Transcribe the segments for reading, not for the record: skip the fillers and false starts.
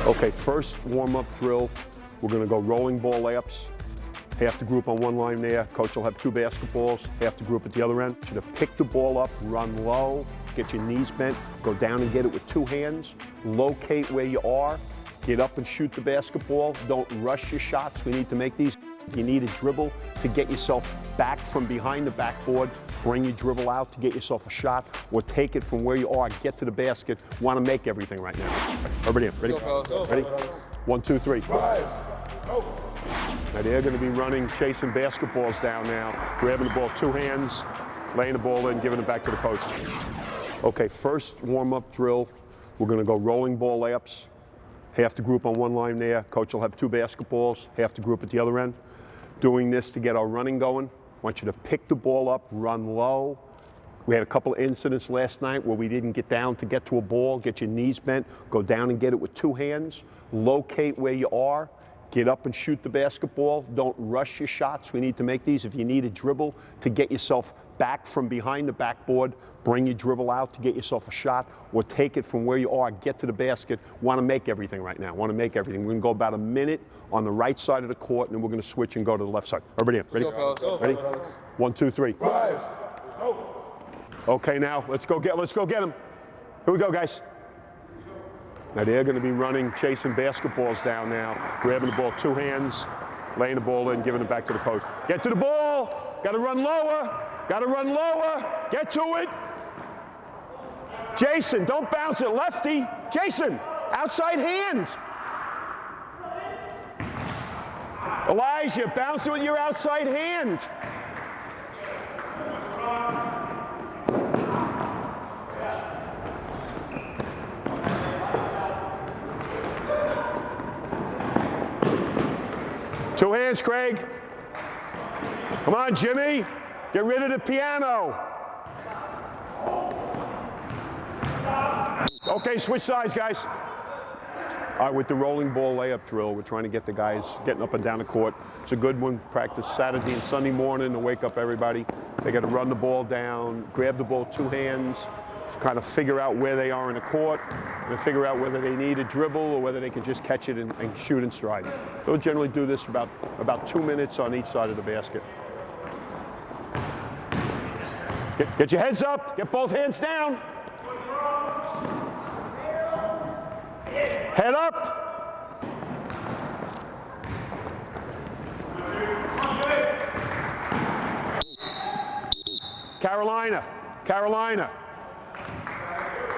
Okay, first warm-up drill, we're gonna go rolling ball layups. Half the group on one line there. Coach will have two basketballs, half the group at the other end. You should pick the ball up, run low, get your knees bent, go down and get it with two hands, locate where you are, get up and shoot the basketball. Don't rush your shots. We need to make these. You need a dribble to get yourself back from behind the backboard. Bring your dribble out to get yourself a shot, or take it from where you are, get to the basket. Want to make everything right now. Everybody in, ready? Ready? 1, 2, 3. Now they're going to be running, chasing basketballs down now, grabbing the ball two hands, laying the ball in, giving it back to the coach. Okay, first warm-up drill, we're going to go rolling ball layups. Half the group on one line there. Coach will have two basketballs, half the group at the other end. Doing this to get our running going. I want you to pick the ball up, run low. We had a couple of incidents last night where we didn't get down to get to a ball, get your knees bent, go down and get it with two hands, locate where you are, get up and shoot the basketball. Don't rush your shots. We need to make these. If you need a dribble to get yourself back from behind the backboard, bring your dribble out to get yourself a shot, or take it from where you are, get to the basket. Want to make everything right now. Want to make everything. We're going to go about a minute on the right side of the court, and then we're going to switch and go to the left side. Everybody in. Ready? Ready? 1, 2, 3. Okay, now let's go get them. Here we go, guys. Now they're going to be running, chasing basketballs down now, grabbing the ball two hands, laying the ball in, giving it back to the coach. Get to the ball. Got to run lower. Got to run lower. Get to it. Jason, don't bounce it, lefty. Jason, outside hand. Elijah, bounce it with your outside hand. Two hands, Craig. Come on, Jimmy. Get rid of the piano. Okay, switch sides, guys. All right, with the rolling ball layup drill, we're trying to get the guys getting up and down the court. It's a good one. Practice Saturday and Sunday morning to wake up everybody. They got to run the ball down, grab the ball two hands, kind of figure out where they are in the court, and figure out whether they need a dribble or whether they can just catch it and shoot in stride. They'll generally do this about 2 minutes on each side of the basket. Get your heads up, get both hands down. Head up. Carolina.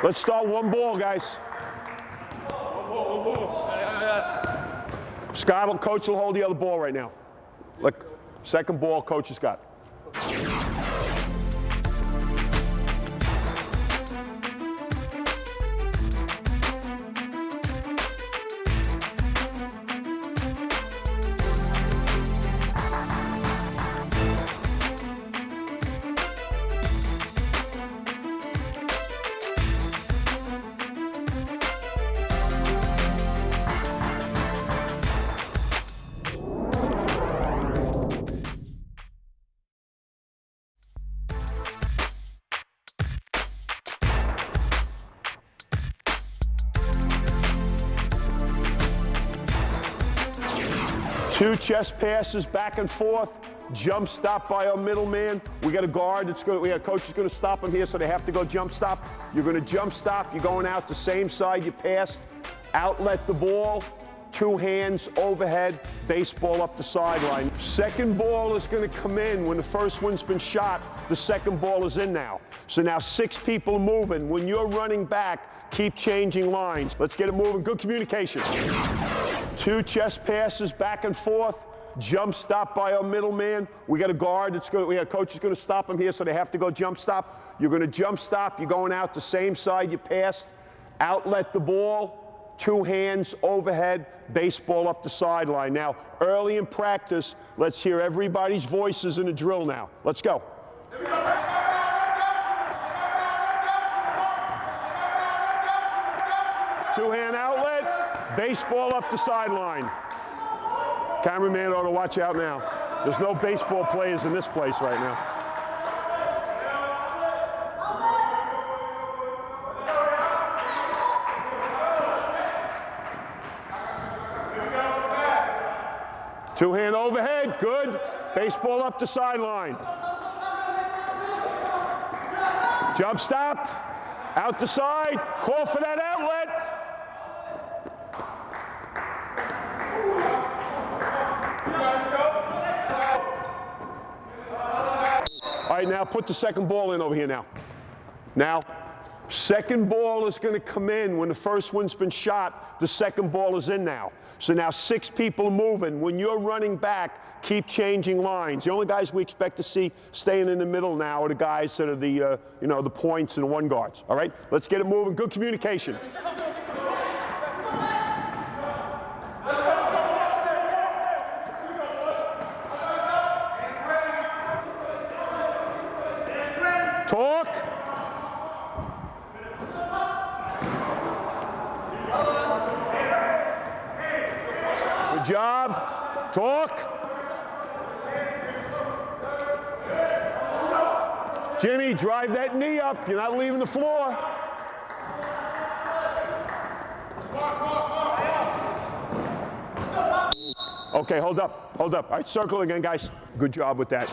Let's start one ball, guys. One ball. Scott, coach will hold the other ball right now. Look, second ball, coach has got. Two chest passes back and forth, jump stop by our middleman. We got a guard coach is going to stop them here, so they have to go jump stop. You're going to jump stop, you're going out the same side you passed, outlet the ball, two hands overhead, baseball up the sideline. Second ball is going to come in when the first one's been shot. The second ball is in now. So now 6 people moving. When you're running back, keep changing lines. Let's get it moving. Good communication. Two chest passes back and forth, jump stop by our middleman. We got a guard coach is going to stop them here, so they have to go jump stop. You're going to jump stop, you're going out the same side you passed, outlet the ball, two hands overhead, baseball up the sideline. Now, early in practice, let's hear everybody's voices in the drill now. Let's go. Two-hand outlet, baseball up the sideline. Cameraman ought to watch out now. There's no baseball players in this place right now. Two-hand overhead, good. Baseball up the sideline. Jump stop, out the side, call for that outlet. All right, now put the second ball in over here now. Now, second ball is going to come in when the first one's been shot. The second ball is in now. So now 6 people are moving. When you're running back, keep changing lines. The only guys we expect to see staying in the middle now are the guys that are the, the points and the one guards. All right, let's get it moving. Good communication. Talk. Good job. Talk. Jimmy, drive that knee up. You're not leaving the floor. Okay, hold up. Hold up. All right, circle again, guys. Good job with that.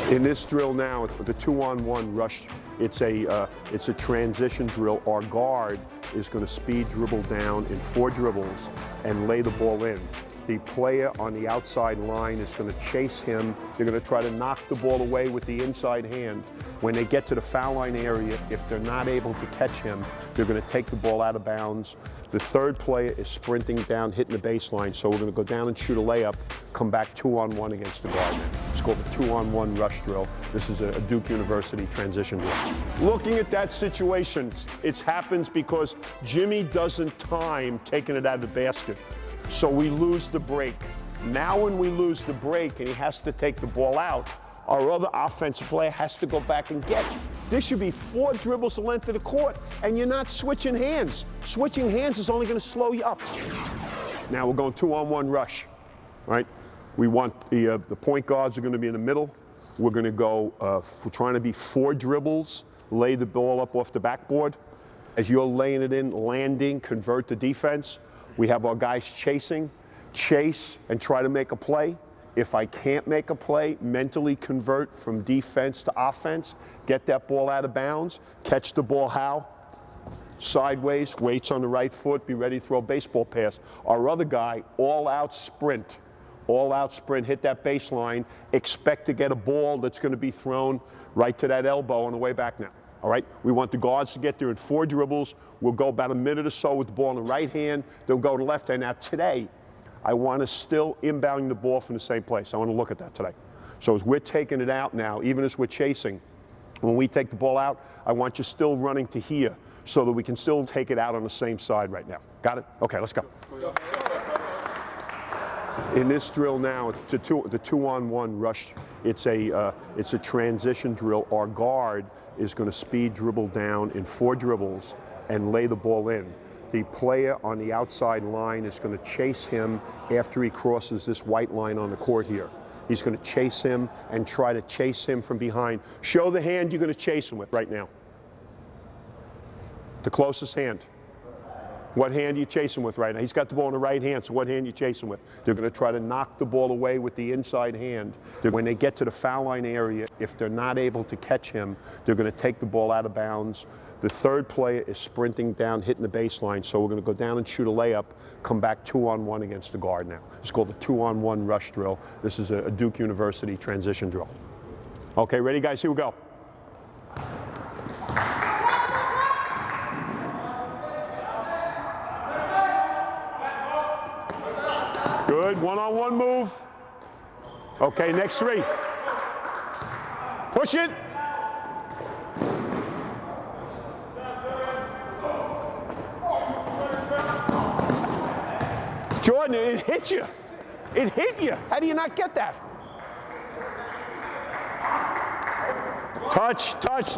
In this drill now, the 2-on-1 rush, it's a transition drill. Our guard is going to speed dribble down in 4 dribbles and lay the ball in. The player on the outside line is going to chase him. They're going to try to knock the ball away with the inside hand. When they get to the foul line area, if they're not able to catch him, they're going to take the ball out of bounds. The third player is sprinting down, hitting the baseline. So we're going to go down and shoot a layup, come back 2-on-1 against the guard now. It's called the 2-on-1 rush drill. This is a Duke University transition drill. Looking at that situation, it happens because Jimmy doesn't time taking it out of the basket. So we lose the break. Now when we lose the break and he has to take the ball out, our other offensive player has to go back and get it. This should be 4 dribbles the length of the court, and you're not switching hands. Switching hands is only going to slow you up. Now we're going 2-on-1 rush, right? We want the point guards are going to be in the middle. We're going to go, we're trying to be 4 dribbles, lay the ball up off the backboard. As you're laying it in, landing, convert the defense. We have our guys chasing, chase, and try to make a play. If I can't make a play, mentally convert from defense to offense, get that ball out of bounds, catch the ball how? Sideways, weights on the right foot, be ready to throw a baseball pass. Our other guy, all out sprint, hit that baseline, expect to get a ball that's going to be thrown right to that elbow on the way back now. All right, we want the guards to get there in 4 dribbles. We'll go about a minute or so with the ball in the right hand. They'll go to the left hand. Now today, I want to still inbounding the ball from the same place. I want to look at that today. So as we're taking it out now, even as we're chasing, when we take the ball out, I want you still running to here so that we can still take it out on the same side right now. Got it? Okay, let's go. In this drill now, the 2-on-1 rush, it's a transition drill. Our guard is going to speed dribble down in 4 dribbles and lay the ball in. The player on the outside line is going to chase him after he crosses this white line on the court here. He's going to chase him and try to chase him from behind. Show the hand you're going to chase him with right now. The closest hand. What hand are you chasing with right now? He's got the ball in the right hand, so what hand are you chasing with? They're going to try to knock the ball away with the inside hand. When they get to the foul line area, if they're not able to catch him, they're going to take the ball out of bounds. The third player is sprinting down, hitting the baseline, so we're going to go down and shoot a layup, come back 2-on-1 against the guard now. It's called the 2-on-1 rush drill. This is a Duke University transition drill. Okay, ready, guys? Here we go. Good, 1-on-1 move. Okay, next 3. Push it. Jordan, it hit you. It hit you. How do you not get that? Touch, touch.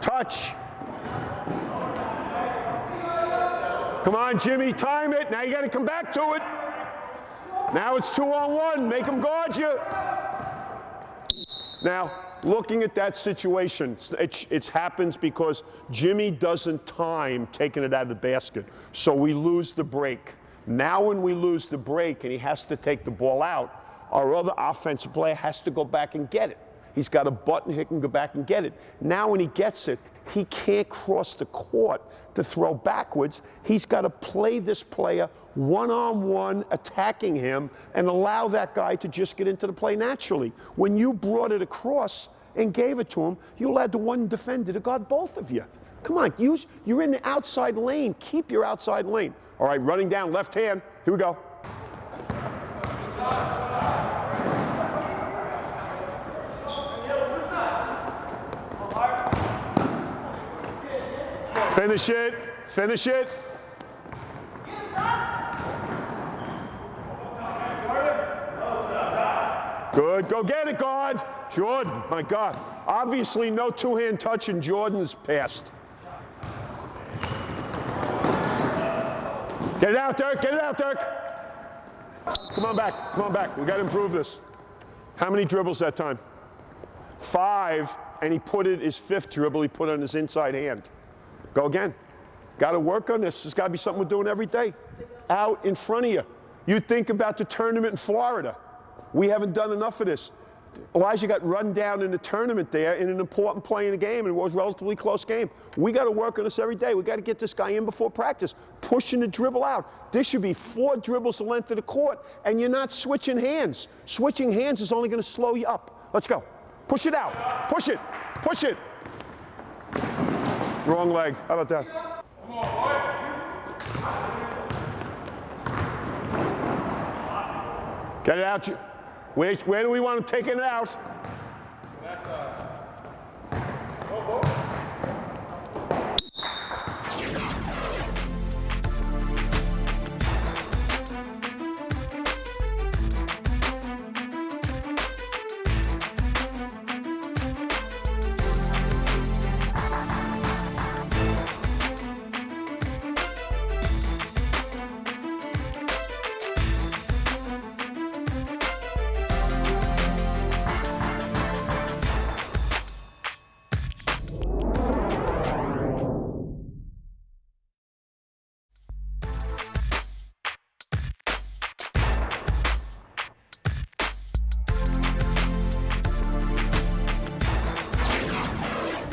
Touch. Come on, Jimmy, time it. Now you got to come back to it. Now it's 2-on-1. Make him guard you. Now, looking at that situation, it happens because Jimmy doesn't time taking it out of the basket. So we lose the break. Now when we lose the break and he has to take the ball out, our other offensive player has to go back and get it. He's got a button, he can go back and get it. Now when he gets it, he can't cross the court to throw backwards. He's got to play this player one-on-one, attacking him, and allow that guy to just get into the play naturally. When you brought it across and gave it to him, you allowed the one defender to guard both of you. Come on, you're in the outside lane. Keep your outside lane. All right, running down, left hand. Here we go. Finish it. Finish it. Good. Go get it, guard. Jordan, my God. Obviously, no two-hand touch in Jordan's passed. Get it out, Dirk. Get it out, Dirk. Come on back. Come on back. We got to improve this. How many dribbles that time? 5, and he put it, his 5th dribble, he put it on his inside hand. Go again. Got to work on this. There's got to be something we're doing every day. Out in front of you. You think about the tournament in Florida. We haven't done enough of this. Elijah got run down in the tournament there in an important play in the game, and it was a relatively close game. We got to work on this every day. We got to get this guy in before practice, pushing the dribble out. This should be 4 dribbles the length of the court, and you're not switching hands. Switching hands is only going to slow you up. Let's go. Push it out. Push it. Push it. Wrong leg. How about that? Get it out. Where do we want to take it out?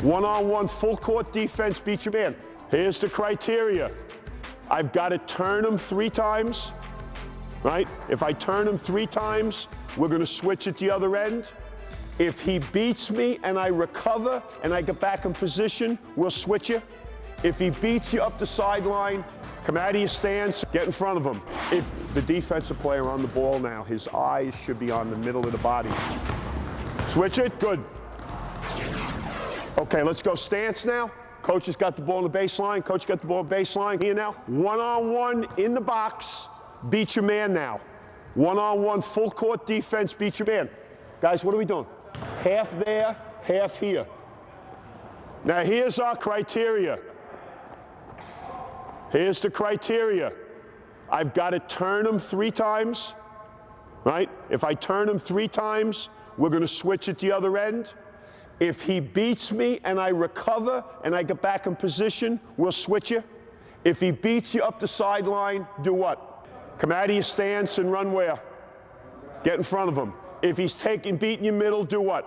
One-on-one full court defense, beat your man. Here's the criteria. I've got to turn him 3 times, right? If I turn him 3 times, we're going to switch at the other end. If he beats me and I recover and I get back in position, we'll switch you. If he beats you up the sideline, come out of your stance, get in front of him. If the defensive player on the ball now, his eyes should be on the middle of the body. Switch it, good. Okay, let's go stance now. Coach has got the ball on the baseline. Coach got the ball on the baseline. Here now, one-on-one in the box. Beat your man now. One-on-one full court defense, beat your man. Guys, what are we doing? Half there, half here. Now here's our criteria. Here's the criteria. I've got to turn him 3 times, right? If I turn him 3 times, we're going to switch at the other end. If he beats me and I recover and I get back in position, we'll switch you. If he beats you up the sideline, do what? Come out of your stance and run where? Get in front of him. If he's beating you middle, do what?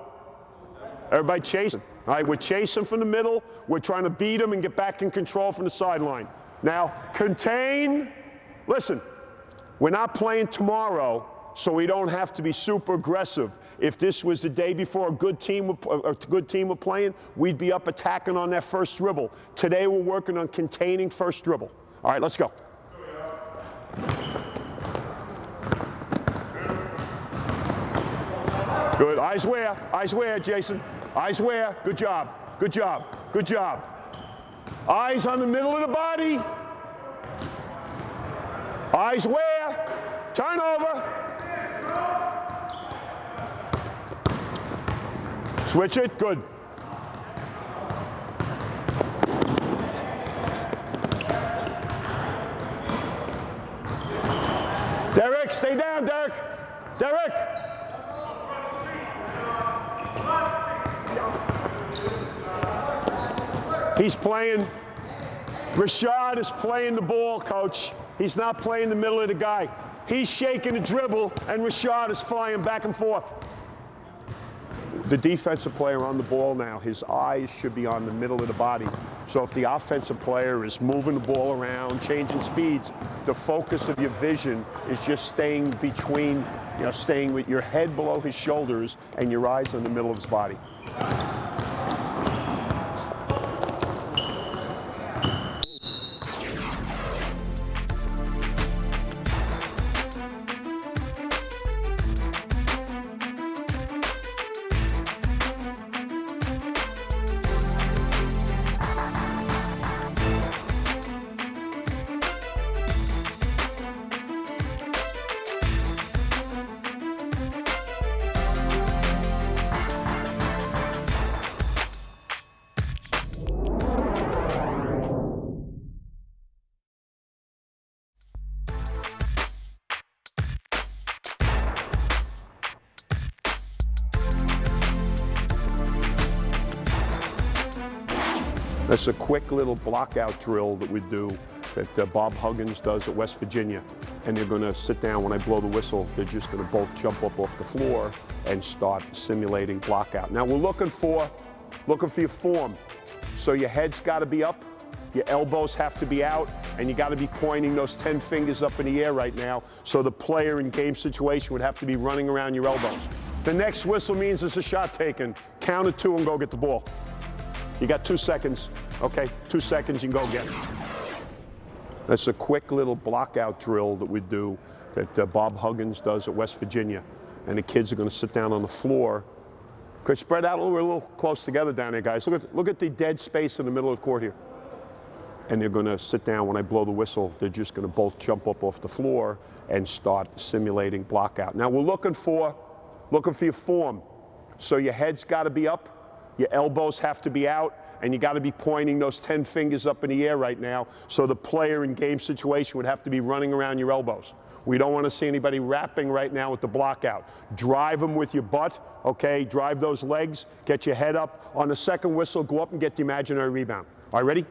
Everybody chasing. All right, we're chasing from the middle. We're trying to beat him and get back in control from the sideline. Now, contain. Listen, we're not playing tomorrow, so we don't have to be super aggressive. If this was the day before a good team were playing, we'd be up attacking on that first dribble. Today we're working on containing first dribble. All right, let's go. Good. Eyes where, Jason? Eyes where? Good job. Good job. Good job. Eyes on the middle of the body. Eyes where? Turn over. Switch it. Good. Derek, stay down, Derek. Derek. He's playing. Rashad is playing the ball, coach. He's not playing the middle of the guy. He's shaking the dribble, and Rashad is flying back and forth. The defensive player on the ball now, his eyes should be on the middle of the body. So if the offensive player is moving the ball around, changing speeds, the focus of your vision is just staying between, staying with your head below his shoulders and your eyes on the middle of his body. That's a quick little blockout drill that we do that Bob Huggins does at West Virginia. And they're going to sit down when I blow the whistle. They're just going to both jump up off the floor and start simulating blockout. Now we're looking for your form. So your head's got to be up, your elbows have to be out, and you got to be pointing those 10 fingers up in the air right now. So the player in game situation would have to be running around your elbows. The next whistle means it's a shot taken. Count to 2 and go get the ball. You got 2 seconds, okay? 2 seconds, you can go get it. That's a quick little blockout drill that we do that Bob Huggins does at West Virginia. And the kids are going to sit down on the floor. Could spread out we're a little close together down there, guys. Look at the dead space in the middle of the court here. And they're going to sit down when I blow the whistle. They're just going to both jump up off the floor and start simulating blockout. Now we're looking for your form. So your head's got to be up. Your elbows have to be out, and you got to be pointing those 10 fingers up in the air right now. So the player in game situation would have to be running around your elbows. We don't want to see anybody rapping right now with the block out. Drive them with your butt, okay? Drive those legs, get your head up. On the second whistle, go up and get the imaginary rebound. All right, ready?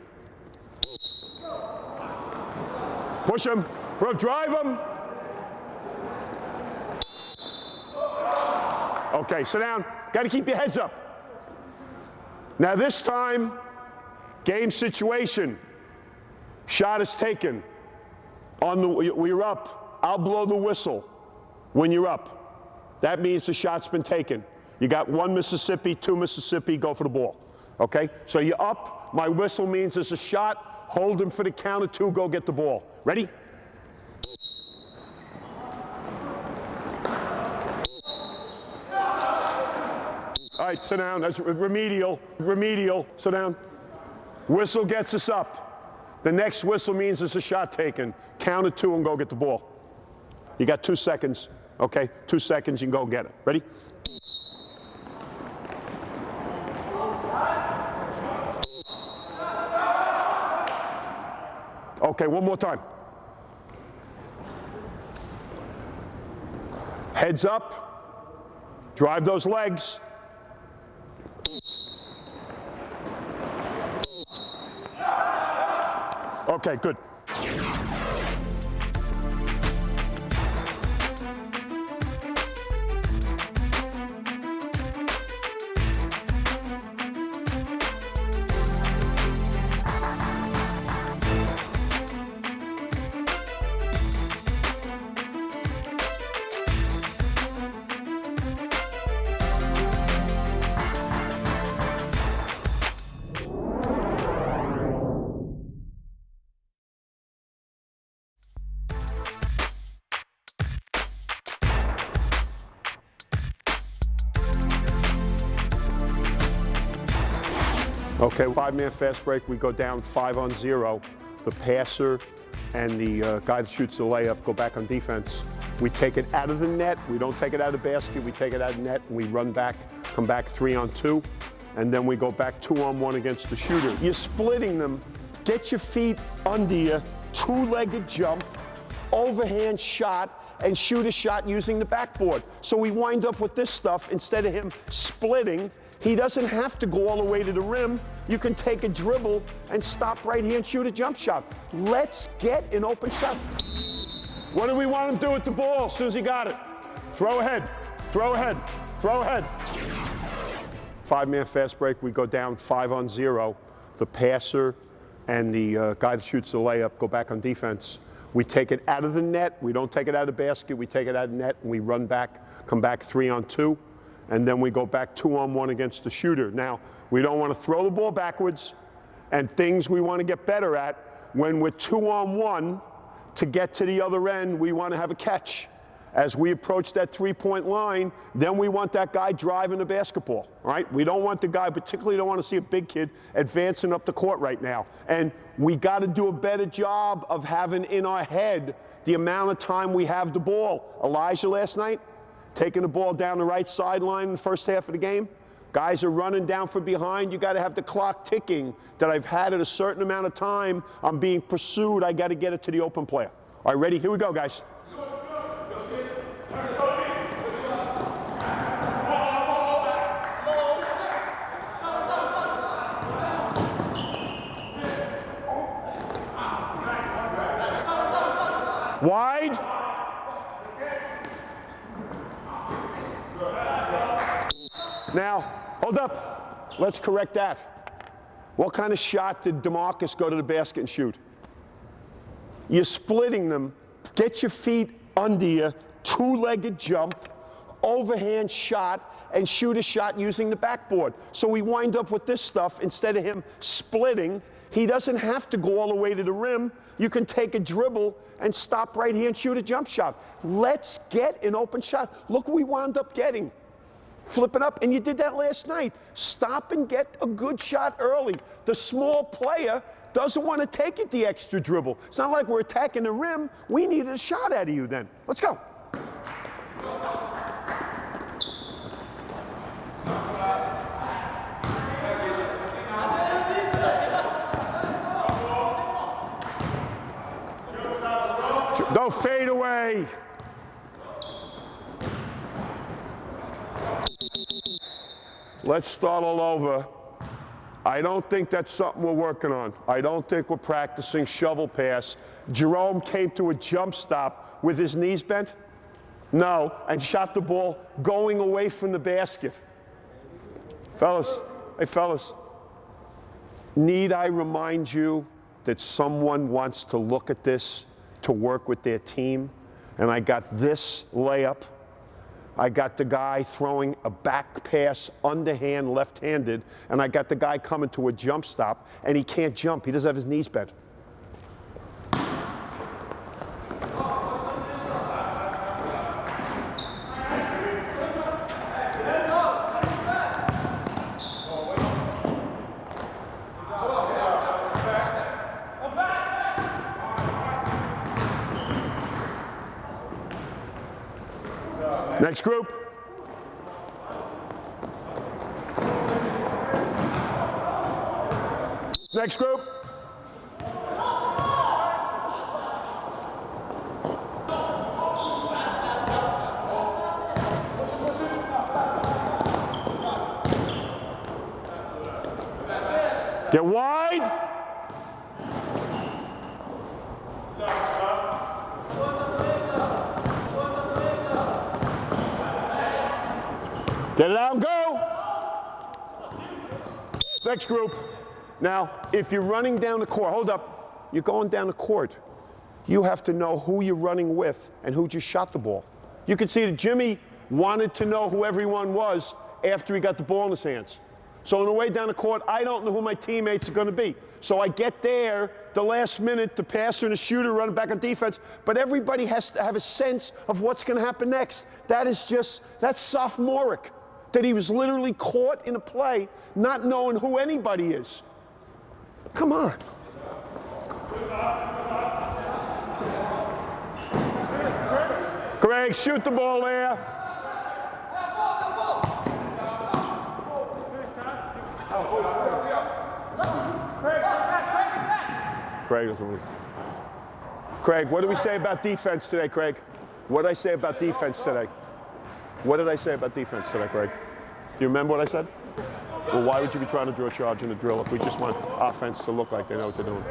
Push them, drive them. Okay, sit down. Got to keep your heads up. Now this time, game situation. Shot is taken. We're up. I'll blow the whistle when you're up. That means the shot's been taken. You got 1 Mississippi, 2 Mississippi, go for the ball. Okay? So you're up. My whistle means it's a shot. Hold them for the count of 2, go get the ball. Ready? All right, sit down. That's remedial. Remedial. Sit down. Whistle gets us up. The next whistle means it's a shot taken. Count to 2 and go get the ball. You got 2 seconds. Okay, 2 seconds, you can go get it. Ready? Okay, one more time. Heads up. Drive those legs. Okay, good. Okay, 5-man fast break. We go down 5-on-0. The passer and the guy that shoots the layup go back on defense. We take it out of the net. We don't take it out of the basket. We take it out of the net and we run back, come back 3-on-2. And then we go back 2-on-1 against the shooter. You're splitting them. Get your feet under you, two-legged jump, overhand shot, and shoot a shot using the backboard. So we wind up with this stuff. Instead of him splitting, he doesn't have to go all the way to the rim. You can take a dribble and stop right here and shoot a jump shot. Let's get an open shot. What do we want him to do with the ball as soon as he got it? Throw ahead, throw ahead, throw ahead. 5-man fast break. We go down 5-on-0. The passer and the guy that shoots the layup go back on defense. We take it out of the net. We don't take it out of the basket. We take it out of the net and we run back, come back 3-on-2. And then we go back 2-on-1 against the shooter. Now, we don't want to throw the ball backwards, and things we want to get better at. When we're 2-on-1, to get to the other end, we want to have a catch. As we approach that three-point line, then we want that guy driving the basketball, all right? We don't want the guy, particularly don't want to see a big kid advancing up the court right now. And we got to do a better job of having in our head the amount of time we have the ball. Elijah last night, taking the ball down the right sideline in the first half of the game. Guys are running down from behind. You got to have the clock ticking that I've had at a certain amount of time. I'm being pursued. I got to get it to the open player. All right, ready? Here we go, guys. Wide. Now, hold up. Let's correct that. What kind of shot did DeMarcus go to the basket and shoot? You're splitting them. Get your feet under you, two-legged jump, overhand shot, and shoot a shot using the backboard. So we wind up with this stuff. Instead of him splitting, he doesn't have to go all the way to the rim. You can take a dribble and stop right here and shoot a jump shot. Let's get an open shot. Look what we wound up getting. Flipping up, and you did that last night. Stop and get a good shot early. The small player doesn't want to take it the extra dribble. It's not like we're attacking the rim. We needed a shot out of you then. Let's go. Don't fade away. Let's start all over. I don't think that's something we're working on. I don't think we're practicing shovel pass. Jerome came to a jump stop with his knees bent. No, and shot the ball going away from the basket. Fellas, hey fellas, need I remind you that someone wants to look at this to work with their team? And I got this layup. I got the guy throwing a back pass underhand left-handed, and I got the guy coming to a jump stop, and he can't jump. He doesn't have his knees bent. Next group. Next group. Get wide. Get it out and go. Next group. Now, if you're running down the court, hold up. You're going down the court. You have to know who you're running with and who just shot the ball. You can see that Jimmy wanted to know who everyone was after he got the ball in his hands. So on the way down the court, I don't know who my teammates are going to be. So I get there the last minute, the passer and the shooter running back on defense, but everybody has to have a sense of what's going to happen next. That's sophomoric. that he was literally caught in a play not knowing who anybody is. Come on. Greg, shoot the ball there. Craig, what did we say about defense today, Craig? What did I say about defense today? What did I say about defense today, Craig? Do you remember what I said? Well, why would you be trying to draw a charge in a drill if we just want offense to look like they know what they're doing?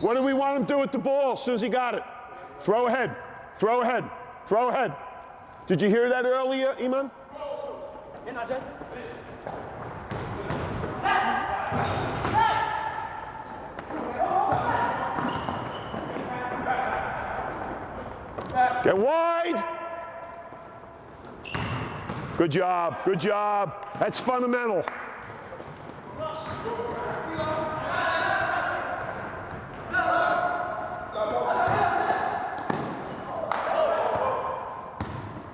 What do we want him to do with the ball as soon as he got it? Throw ahead, throw ahead, throw ahead. Did you hear that earlier, Iman? Get wide. Good job, good job. That's fundamental.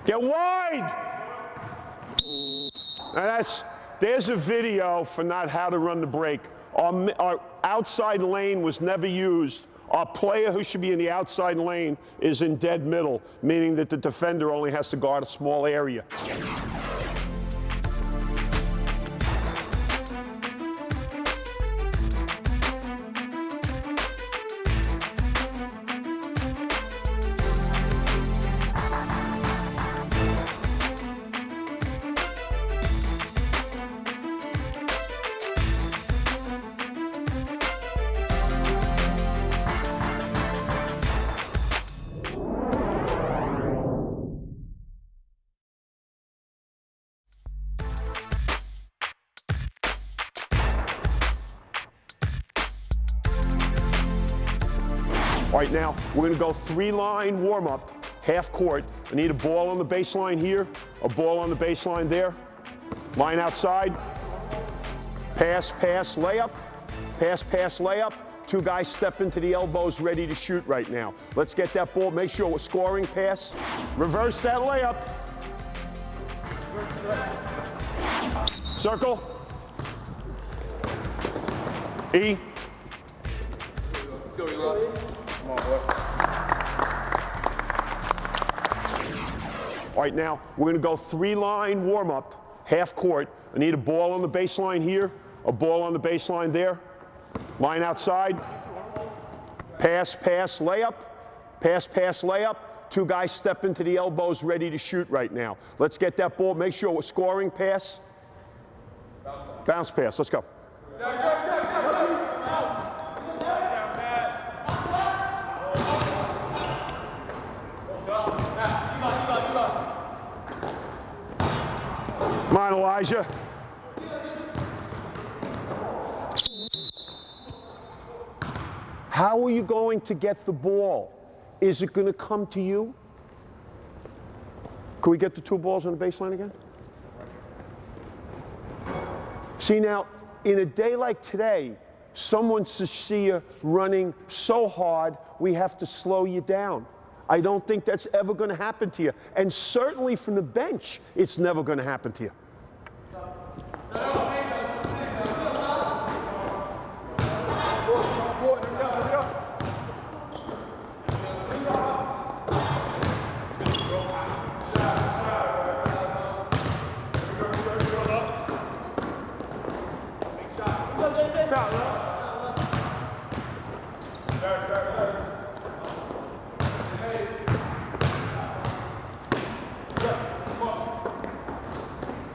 Get wide. Now there's a video for not how to run the break. Our outside lane was never used. Our player who should be in the outside lane is in dead middle, meaning that the defender only has to guard a small area. All right, now we're going to go 3-line warm-up, half court. I need a ball on the baseline here, a ball on the baseline there. Line outside. Pass, pass, layup. Pass, pass, layup. Two guys step into the elbows ready to shoot right now. Let's get that ball. Make sure we're scoring. Pass. Reverse that layup. Circle. E. Let's go, Eli. Come on, boy. All right, now we're going to go 3-line warm-up, half court. I need a ball on the baseline here, a ball on the baseline there. Line outside. Pass, pass, layup. Pass, pass, layup. Two guys step into the elbows ready to shoot right now. Let's get that ball. Make sure we're scoring. Pass. Bounce pass. Let's go. Come on, Elijah. How are you going to get the ball? Is it going to come to you? Can we get the two balls on the baseline again? See, now, in a day like today, someone should see you running so hard, we have to slow you down. I don't think that's ever going to happen to you. And certainly from the bench, it's never going to happen to you.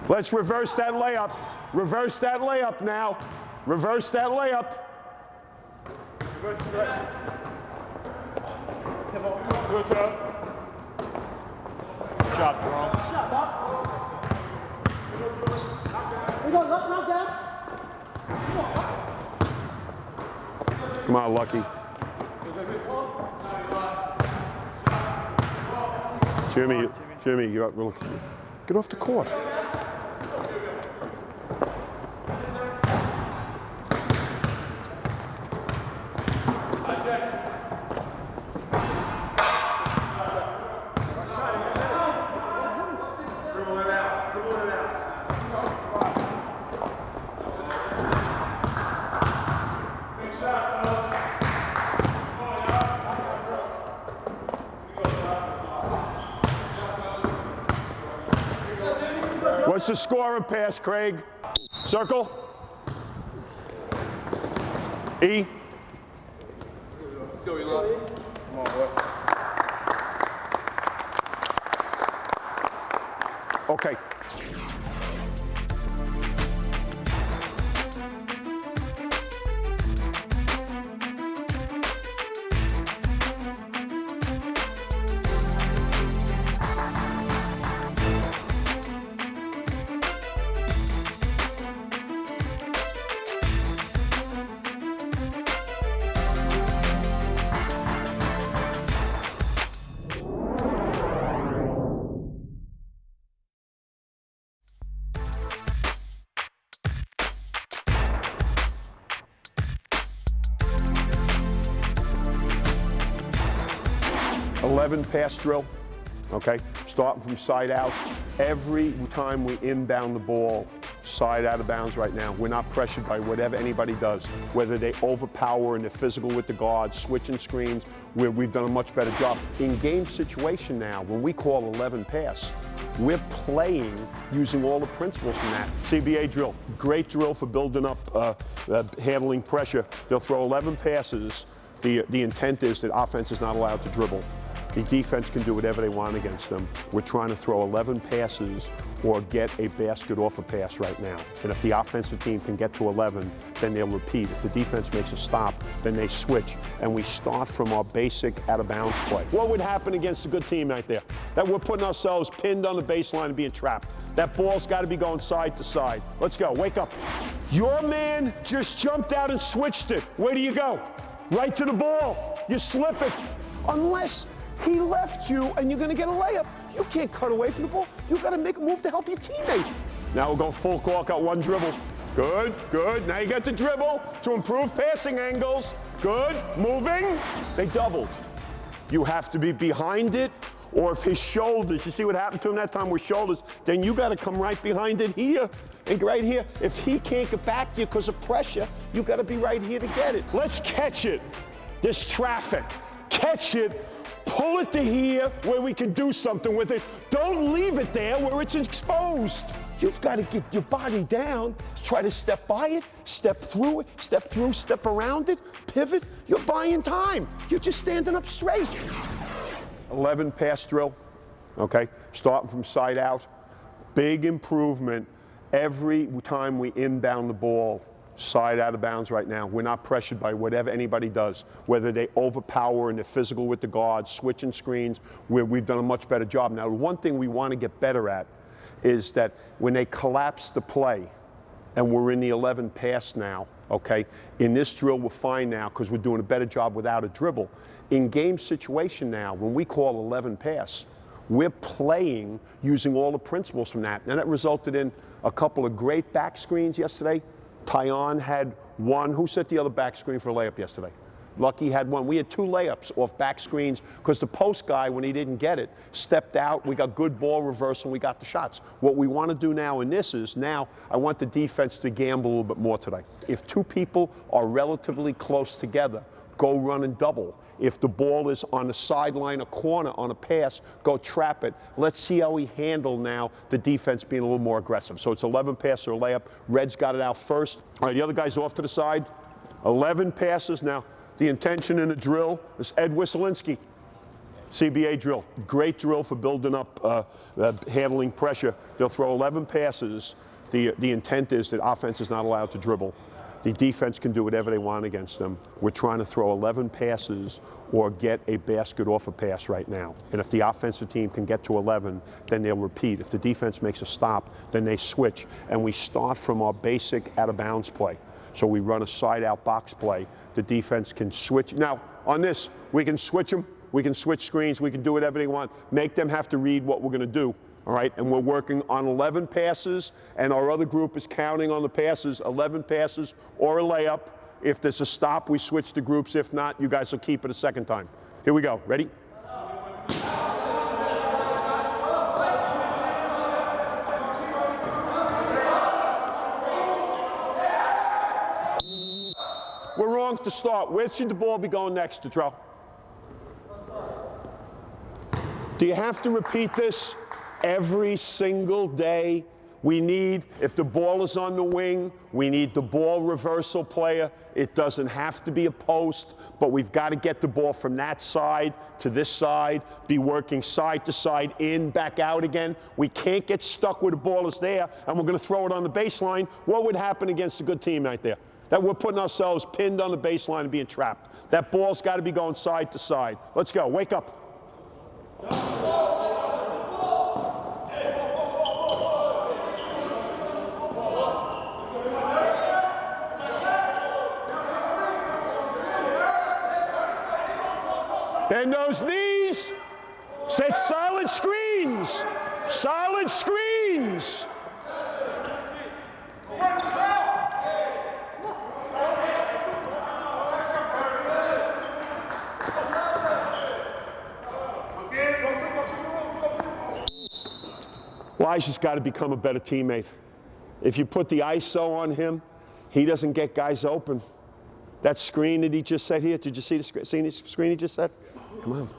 Let's reverse that layup. Reverse that layup now. Reverse that layup. Good job, Jerome. Shot, Bob. We go, knock down. Come on, Lucky. Jimmy, you're up. Get off the court. It's a scoring pass, Craig. Circle. E. Let's go, Eli. Come on, boy. Okay. Pass drill, okay? Starting from side out. Every time we inbound the ball, side out of bounds right now, we're not pressured by whatever anybody does, whether they overpower and they're physical with the guards, switching screens, we've done a much better job. In game situation now, when we call 11 pass, we're playing using all the principles from that. CBA drill, great drill for building up, handling pressure. They'll throw 11 passes. The intent is that offense is not allowed to dribble. The defense can do whatever they want against them. We're trying to throw 11 passes or get a basket off a pass right now. And if the offensive team can get to 11, then they'll repeat. If the defense makes a stop, then they switch. And we start from our basic out-of-bounds play. What would happen against a good team right there? That we're putting ourselves pinned on the baseline and being trapped. That ball's got to be going side to side. Let's go, wake up. Your man just jumped out and switched it. Where do you go? Right to the ball. You slip it. Unless he left you and you're going to get a layup. You can't cut away from the ball. You've got to make a move to help your teammate. Now we'll go full court, got one dribble. Good, good. Now you got the dribble to improve passing angles. Good, moving. They doubled. You have to be behind it, or if his shoulders, you see what happened to him that time with shoulders, then you got to come right behind it here and right here. If he can't get back to you because of pressure, you got to be right here to get it. Let's catch it. There's traffic. Catch it. Pull it to here where we can do something with it. Don't leave it there where it's exposed. You've got to get your body down, try to step by it, step through it, step around it, pivot. You're buying time. You're just standing up straight. 11 pass drill, okay? Starting from side out. Big improvement every time we inbound the ball. Side out of bounds right now. We're not pressured by whatever anybody does, whether they overpower and they're physical with the guards, switching screens, we've done a much better job. Now, one thing we want to get better at is that when they collapse the play, and we're in the 11 pass now, okay, in this drill we're fine now because we're doing a better job without a dribble. In game situation now, when we call 11 pass, we're playing using all the principles from that. Now that resulted in a couple of great back screens yesterday. Tyon had one. Who set the other back screen for a layup yesterday? Lucky had one. We had two layups off back screens because the post guy, when he didn't get it, stepped out. We got good ball reversal. We got the shots. What we want to do now in this is now I want the defense to gamble a little bit more today. If two people are relatively close together, go run and double. If the ball is on the sideline, a corner, on a pass, go trap it. Let's see how we handle now the defense being a little more aggressive. So it's 11 passes or a layup. Red's got it out first. All right, the other guy's off to the side. 11 passes. Now, the intention in the drill is Ed Wisselinski. CBA drill. Great drill for building up, handling pressure. They'll throw 11 passes. The intent is that offense is not allowed to dribble. The defense can do whatever they want against them. We're trying to throw 11 passes or get a basket off a pass right now. And if the offensive team can get to 11, then they'll repeat. If the defense makes a stop, then they switch. And we start from our basic out-of-bounds play. So we run a side-out box play. The defense can switch. Now, on this, we can switch them. We can switch screens. We can do whatever they want. Make them have to read what we're going to do. All right, and we're working on 11 passes, and our other group is counting on the passes, 11 passes or a layup. If there's a stop, we switch the groups. If not, you guys will keep it a second time. Here we go. Ready? We're wrong to start. Where should the ball be going next, Detrell? Do you have to repeat this? Every single day We need, if the ball is on the wing, we need the ball reversal player. It doesn't have to be a post, but we've got to get the ball from that side to this side, be working side to side, in, back out again. We can't get stuck where the ball is there, and we're going to throw it on the baseline. What would happen against a good team right there? That we're putting ourselves pinned on the baseline and being trapped. That ball's got to be going side to side. Let's go. Wake up. Bend those knees. Set solid screens. Solid screens. Elijah's got to become a better teammate. If you put the ISO on him, he doesn't get guys open. That screen that he just set here, did you see the screen he just set? Come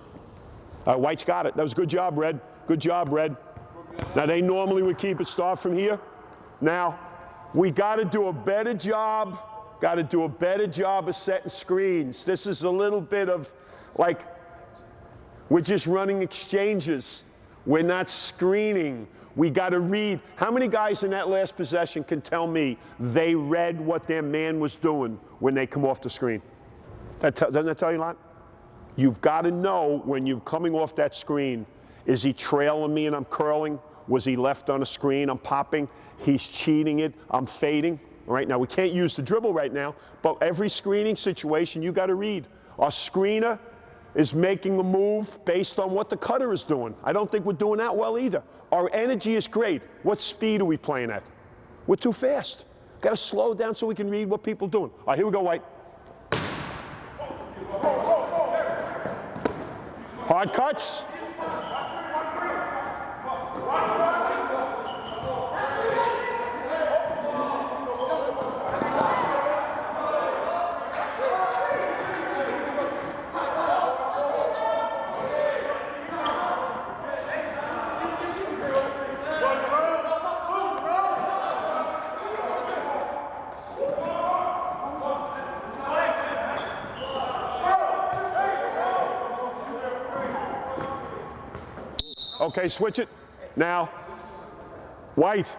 on. White's got it. That was a good job, Red. Good job, Red. Now, they normally would keep it start from here. Now, we got to do a better job. Got to do a better job of setting screens. This is a little bit of like, we're just running exchanges. We're not screening. We got to read. How many guys in that last possession can tell me they read what their man was doing when they come off the screen? Doesn't that tell you a lot? You've got to know when you're coming off that screen, is he trailing me and I'm curling? Was he left on a screen? I'm popping. He's cheating it. I'm fading. All right, now we can't use the dribble right now, but every screening situation you got to read. Our screener is making a move based on what the cutter is doing. I don't think we're doing that well either. Our energy is great. What speed are we playing at? We're too fast. Got to slow down so we can read what people are doing. All right, here we go, White. Hard cuts. Okay, switch it. Now, White.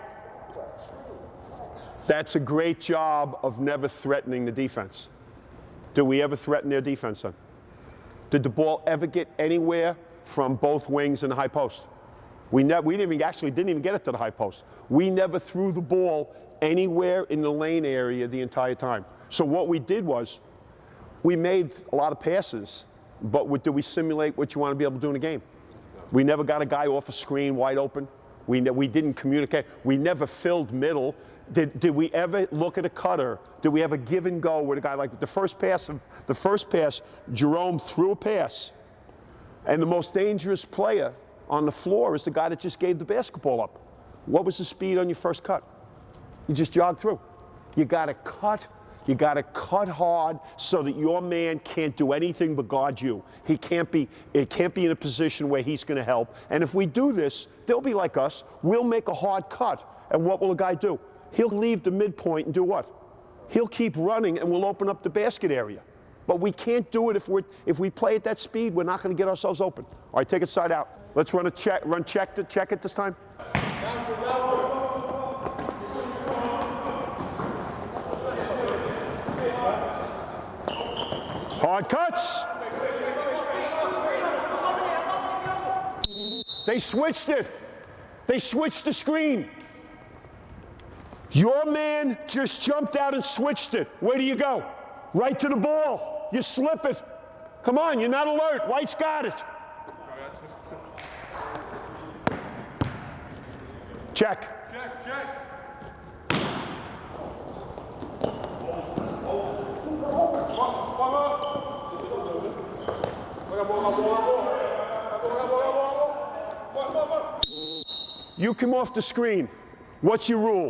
That's a great job of never threatening the defense. Do we ever threaten their defense, son? Did the ball ever get anywhere from both wings in the high post? We didn't even get it to the high post. We never threw the ball anywhere in the lane area the entire time. So what we did was, we made a lot of passes, but did we simulate what you want to be able to do in a game? We never got a guy off a screen wide open. We didn't communicate. We never filled middle. Did we ever look at a cutter? Did we ever give and go with a guy like the first pass, Jerome threw a pass, and the most dangerous player on the floor is the guy that just gave the basketball up. What was the speed on your first cut? You just jogged through. You got to cut. You got to cut hard so that your man can't do anything but guard you. It can't be in a position where he's going to help. And if we do this, they'll be like us. We'll make a hard cut. And what will the guy do? He'll leave the midpoint and do what? He'll keep running and we'll open up the basket area. But we can't do it if we play at that speed. We're not going to get ourselves open. All right, take it side out. Let's run a check. Check it this time. Hard cuts. They switched it. They switched the screen. Your man just jumped out and switched it. Where do you go? Right to the ball. You slip it. Come on, you're not alert. White's got it. Check. You come off the screen. What's your rule?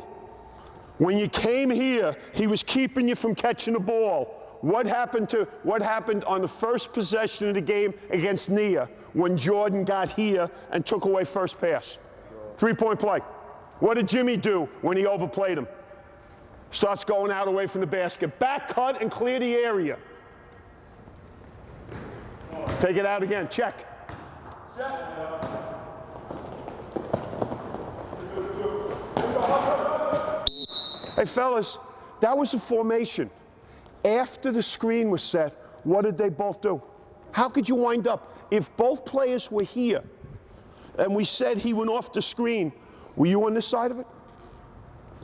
When you came here, he was keeping you from catching the ball. What happened on the first possession of the game against Nia when Jordan got here and took away first pass? 3-point play. What did Jimmy do when he overplayed him? Starts going out away from the basket. Back cut and clear the area. Take it out again. Check. Hey, fellas, that was a formation. After the screen was set, what did they both do? How could you wind up? If both players were here and we said he went off the screen, were you on this side of it?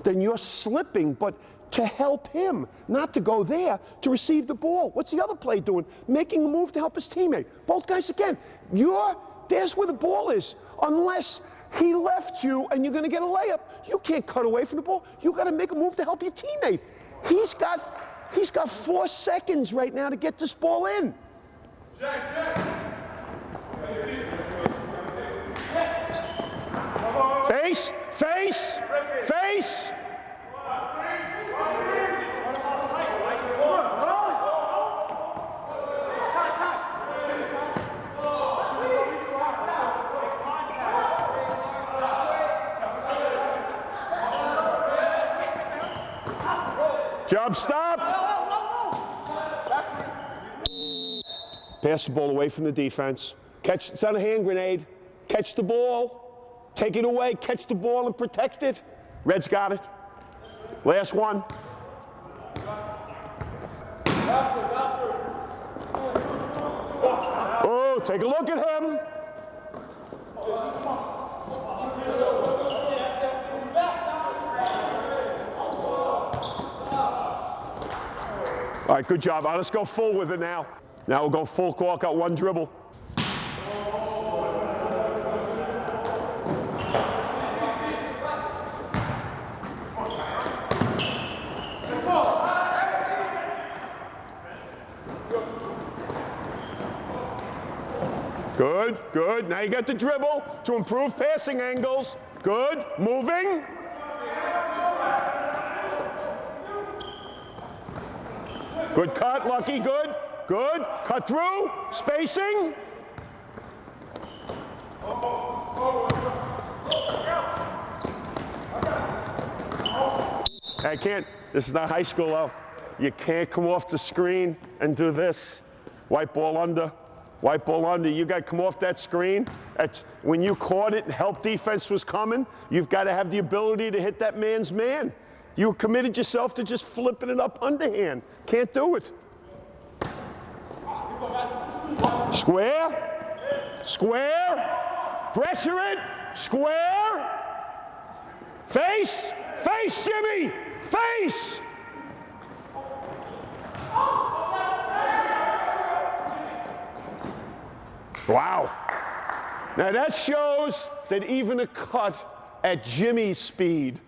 Then you're slipping, but to help him, not to go there, to receive the ball. What's the other play doing? Making a move to help his teammate. Both guys again. There's where the ball is. Unless he left you and you're going to get a layup, you can't cut away from the ball. You got to make a move to help your teammate. He's got 4 seconds right now to get this ball in. Face, face, face. Jump stop. Pass the ball away from the defense. Catch, it's not a hand grenade. Catch the ball, take it away, catch the ball and protect it. Red's got it. Last one. Oh, take a look at him. All right, good job. All right, let's go full with it now. Now we'll go full court, got one dribble. Good, good. Now you got the dribble to improve passing angles. Good, moving. Good cut, Lucky, good, good. Cut through, spacing. I can't, this is not high school though. You can't come off the screen and do this. White ball under. White ball under, you got to come off that screen. When you caught it and help defense was coming, you've got to have the ability to hit that man's man. You committed yourself to just flipping it up underhand. Can't do it. Square, square, pressure it, square. Face, face, Jimmy, face. Wow. Now that shows that even a cut at Jimmy's speed,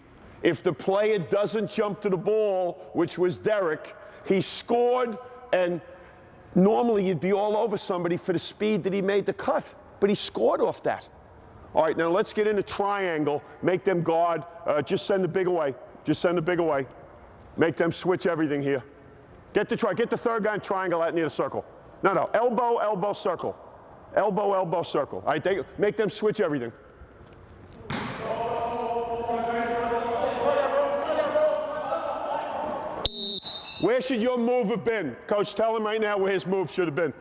if the player doesn't jump to the ball, which was Derek, he scored, and normally you'd be all over somebody for the speed that he made the cut, but he scored off that. All right, now let's get into triangle, make them guard, just send the big away, just send the big away. Make them switch everything here. Get the third guy in triangle out near the circle. No, elbow, elbow, circle. Elbow, elbow, circle. All right, make them switch everything. Where should your move have been? Coach, tell him right now where his move should have been.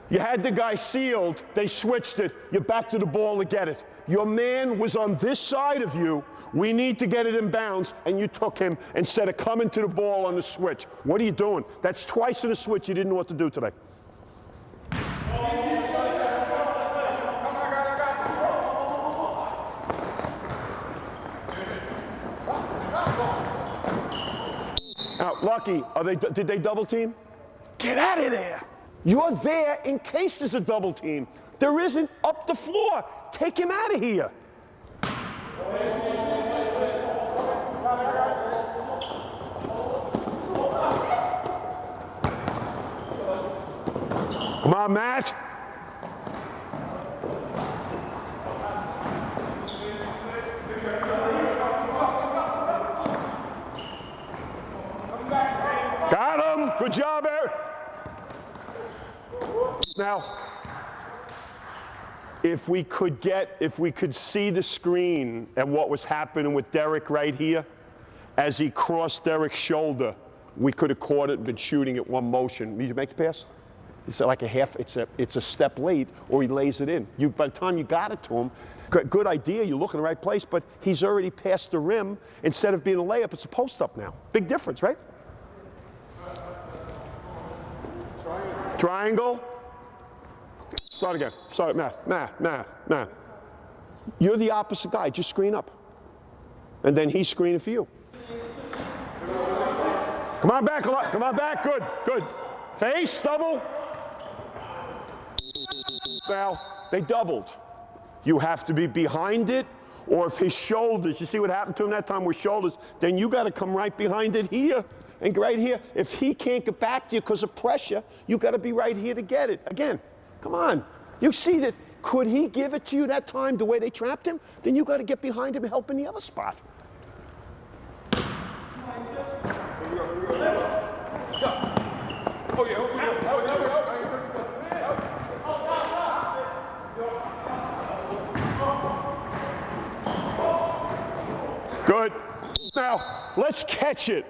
You had the guy sealed, they switched it, you're back to the ball to get it. Your man was on this side of you, we need to get it in bounds, and you took him instead of coming to the ball on the switch. What are you doing? That's twice in a switch you didn't know what to do today. Now, Lucky, did they double team? Get out of there. You're there in case there's a double team. There isn't. Up the floor. Take him out of here. Come on, Matt. Got him. Good job, Eric. Now, If we could see the screen and what was happening with Derek right here, as he crossed Derek's shoulder, we could have caught it and been shooting it one motion. Did you make the pass? It's like it's a step late, or he lays it in. By the time you got it to him, good idea, you look in the right place, but he's already past the rim. Instead of being a layup, it's a post up now. Big difference, right? Triangle. Start again. Start, Matt. You're the opposite guy, just screen up. And then he's screening for you. Come on back, good. Face, double. Now, they doubled. You have to be behind it, or if his shoulders, you see what happened to him that time with shoulders, then you got to come right behind it here and right here. If he can't get back to you because of pressure, you got to be right here to get it. Again, come on. You see that, could he give it to you that time the way they trapped him? Then you got to get behind him and help in the other spot. Good. Now, let's catch it.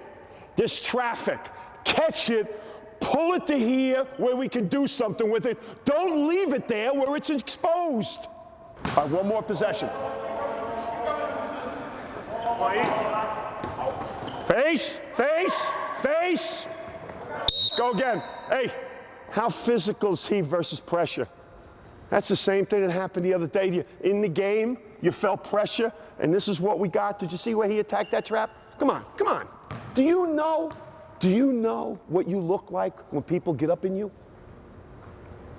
This traffic. Catch it. Pull it to here where we can do something with it. Don't leave it there where it's exposed. All right, one more possession. Face. Go again. Hey, how physical is he versus pressure? That's the same thing that happened the other day. In the game, you felt pressure, and this is what we got. Did you see where he attacked that trap? Come on. Do you know what you look like when people get up in you?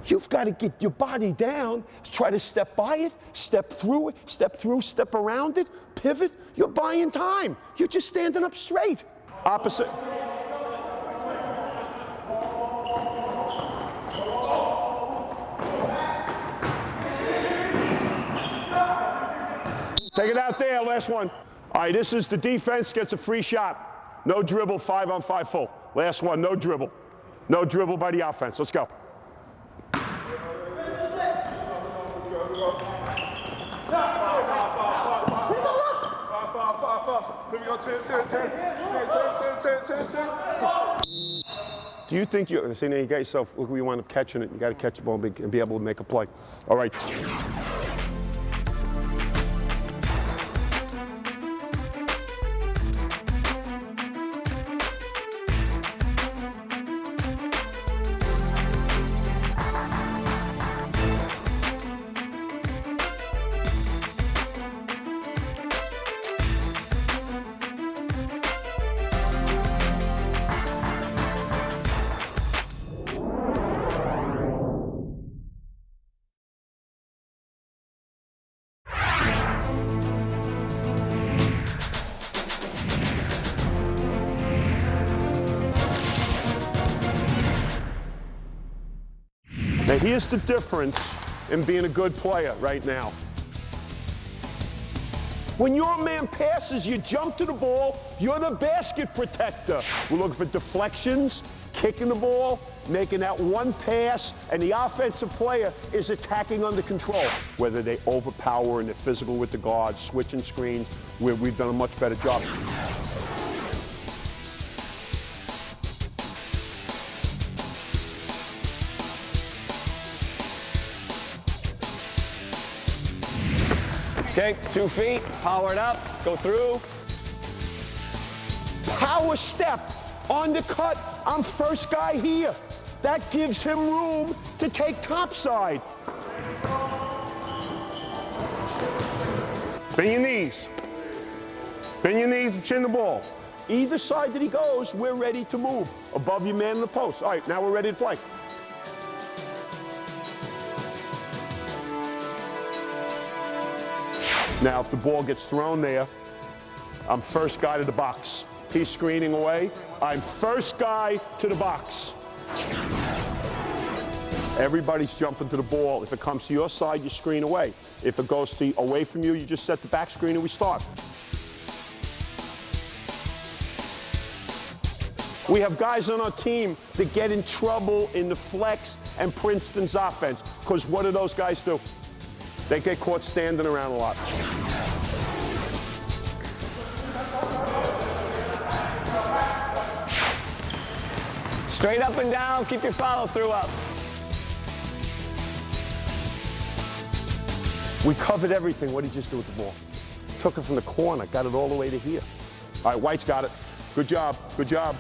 You've got to get your body down, try to step by it, step through, step around it, pivot. You're buying time. You're just standing up straight. Opposite. Take it out there, last one. All right, this is the defense gets a free shot. No dribble, 5-on-5 full. Last one, no dribble. No dribble by the offense. Let's go. Do you think you see now you got yourself, look where you wind up catching it, you got to catch the ball and be able to make a play. All right. Now here's the difference in being a good player right now. When your man passes, you jump to the ball, you're the basket protector. We're looking for deflections, kicking the ball, making that one pass, and the offensive player is attacking under control. Whether they overpower and they're physical with the guards, switching screens, where we've done a much better job. Okay, 2 feet, powered up, go through. Power step, undercut, I'm first guy here. That gives him room to take topside. Bend your knees. Bend your knees and chin the ball. Either side that he goes, we're ready to move. Above your man in the post. All right, now we're ready to play. Now, if the ball gets thrown there, I'm first guy to the box. He's screening away. I'm first guy to the box. Everybody's jumping to the ball. If it comes to your side, you screen away. If it goes away from you, you just set the back screen and we start. We have guys on our team that get in trouble in the flex and Princeton's offense. Because what do those guys do? They get caught standing around a lot. Straight up and down, keep your follow through up. We covered everything. What did he just do with the ball? Took it from the corner, got it all the way to here. All right, White's got it. Good job, good job.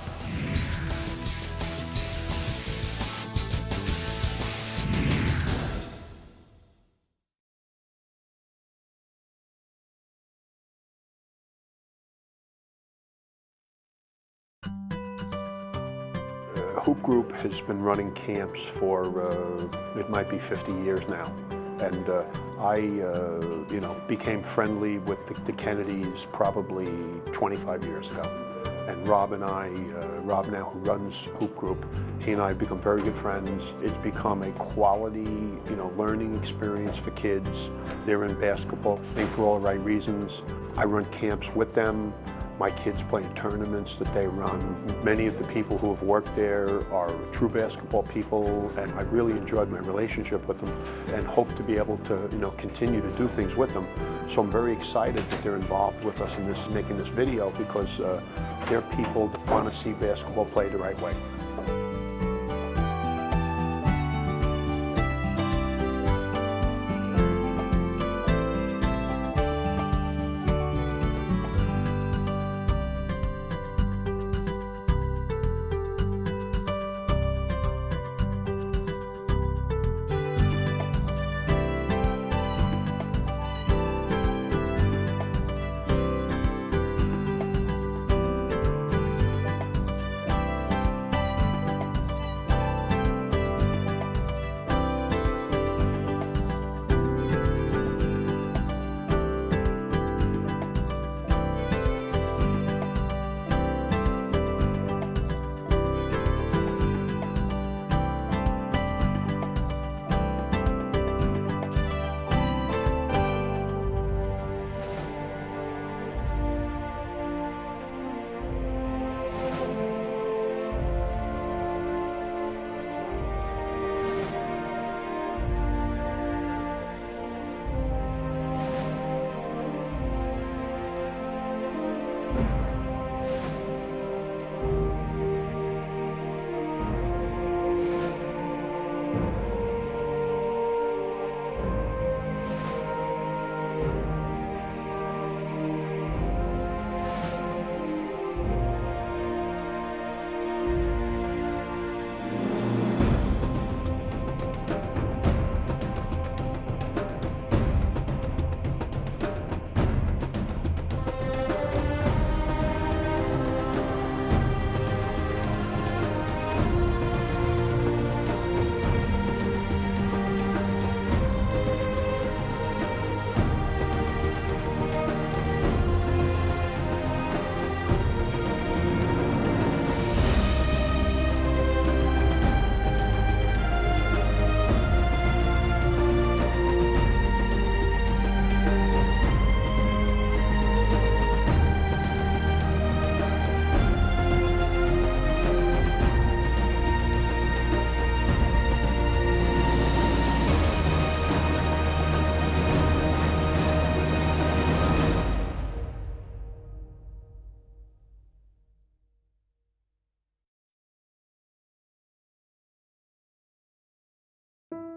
Hoop Group has been running camps for, it might be 50 years now. And I became friendly with the Kennedys probably 25 years ago. And Rob and I, Rob now who runs Hoop Group, he and I have become very good friends. It's become a quality, learning experience for kids. They're in basketball, I think for all the right reasons. I run camps with them. My kids play in tournaments that they run. Many of the people who have worked there are true basketball people, and I've really enjoyed my relationship with them and hope to be able to, continue to do things with them. So I'm very excited that they're involved with us in this, making this video, because they're people that want to see basketball played the right way.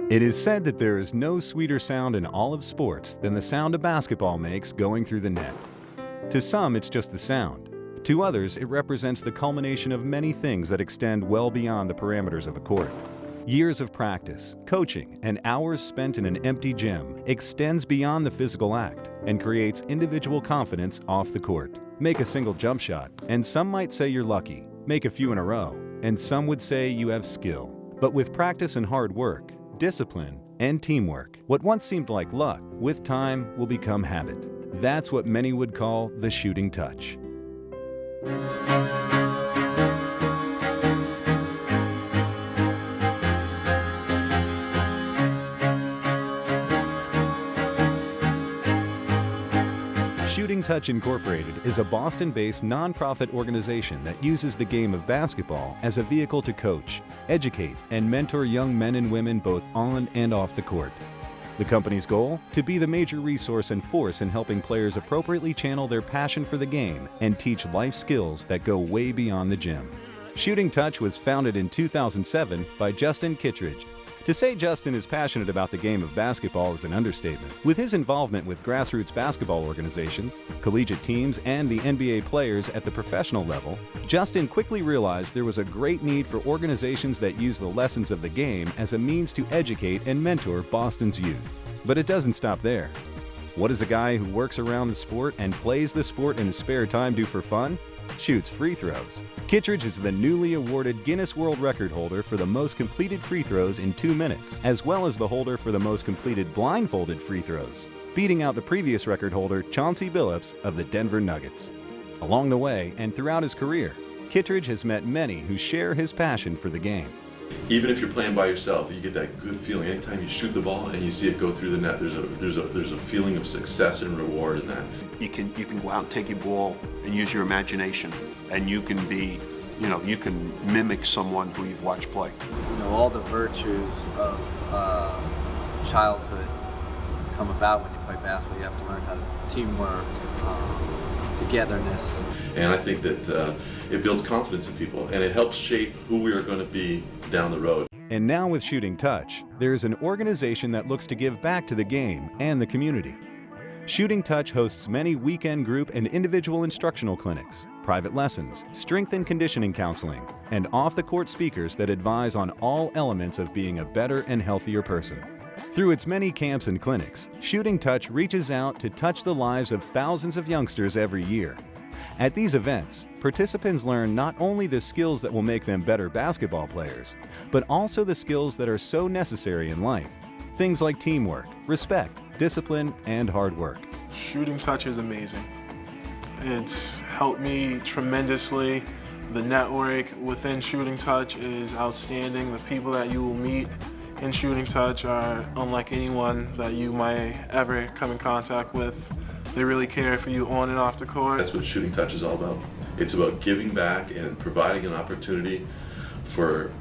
It is said that there is no sweeter sound in all of sports than the sound a basketball makes going through the net. To some, it's just the sound. To others, it represents the culmination of many things that extend well beyond the parameters of a court. Years of practice, coaching, and hours spent in an empty gym extends beyond the physical act and creates individual confidence off the court. Make a single jump shot, and some might say you're lucky. Make a few in a row, and some would say you have skill. But with practice and hard work, discipline, and teamwork, what once seemed like luck, with time will become habit. That's what many would call the shooting touch. Shooting Touch Incorporated is a Boston-based nonprofit organization that uses the game of basketball as a vehicle to coach, educate, and mentor young men and women both on and off the court. The company's goal? To be the major resource and force in helping players appropriately channel their passion for the game and teach life skills that go way beyond the gym. Shooting Touch was founded in 2007 by Justin Kittredge. To say Justin is passionate about the game of basketball is an understatement. With his involvement with grassroots basketball organizations, collegiate teams, and the NBA players at the professional level, Justin quickly realized there was a great need for organizations that use the lessons of the game as a means to educate and mentor Boston's youth. But it doesn't stop there. What does a guy who works around the sport and plays the sport in his spare time do for fun? Shoots free throws. Kittredge is the newly awarded Guinness World Record holder for the most completed free throws in 2 minutes, as well as the holder for the most completed blindfolded free throws, beating out the previous record holder, Chauncey Billups of the Denver Nuggets. Along the way and throughout his career, Kittredge has met many who share his passion for the game. Even if you're playing by yourself, you get that good feeling. Anytime you shoot the ball and you see it go through the net, there's a feeling of success and reward in that. You can go out and take your ball and use your imagination, and you can be, you can mimic someone who you've watched play. All the virtues of childhood come about when you play basketball. You have to learn how to teamwork, togetherness. And I think that it builds confidence in people, and it helps shape who we are going to be down the road. And now with Shooting Touch, there is an organization that looks to give back to the game and the community. Shooting Touch hosts many weekend group and individual instructional clinics, private lessons, strength and conditioning counseling, and off-the-court speakers that advise on all elements of being a better and healthier person. Through its many camps and clinics, Shooting Touch reaches out to touch the lives of thousands of youngsters every year. At these events, participants learn not only the skills that will make them better basketball players, but also the skills that are so necessary in life. Things like teamwork, respect, discipline, and hard work. Shooting Touch is amazing. It's helped me tremendously. The network within Shooting Touch is outstanding. The people that you will meet in Shooting Touch are unlike anyone that you might ever come in contact with. They really care for you on and off the court. That's what Shooting Touch is all about. It's about giving back and providing an opportunity for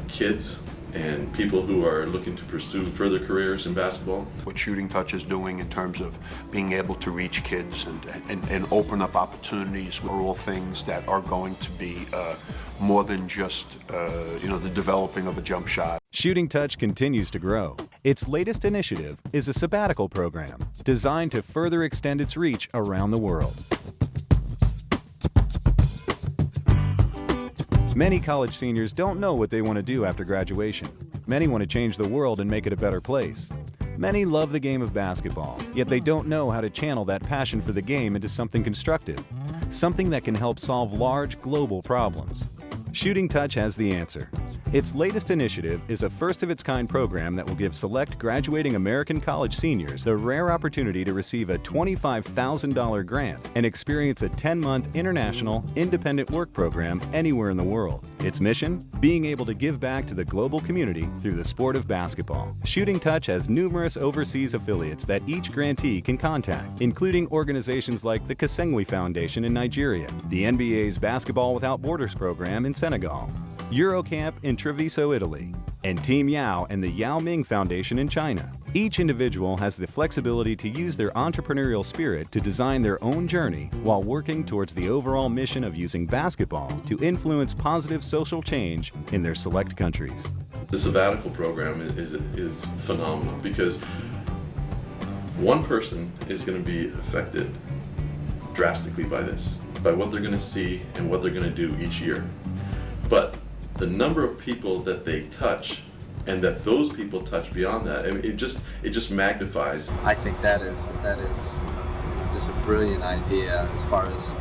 kids and people who are looking to pursue further careers in basketball. What Shooting Touch is doing in terms of being able to reach kids and open up opportunities are all things that are going to be more than just the developing of a jump shot. Shooting Touch continues to grow. Its latest initiative is a sabbatical program designed to further extend its reach around the world. Many college seniors don't know what they want to do after graduation. Many want to change the world and make it a better place. Many love the game of basketball, yet they don't know how to channel that passion for the game into something constructive, something that can help solve large global problems. Shooting Touch has the answer. Its latest initiative is a first-of-its-kind program that will give select graduating American college seniors the rare opportunity to receive a $25,000 grant and experience a 10-month international independent work program anywhere in the world. Its mission? Being able to give back to the global community through the sport of basketball. Shooting Touch has numerous overseas affiliates that each grantee can contact, including organizations like the Kasengwi Foundation in Nigeria, the NBA's Basketball Without Borders program in Senegal, Eurocamp in Treviso, Italy, and Team Yao and the Yao Ming Foundation in China. Each individual has the flexibility to use their entrepreneurial spirit to design their own journey while working towards the overall mission of using basketball to influence positive social change in their select countries. The sabbatical program is phenomenal because one person is going to be affected drastically by this, by what they're going to see and what they're going to do each year. But the number of people that they touch and that those people touch beyond that, I mean, it just magnifies. I think that is just a brilliant idea as far as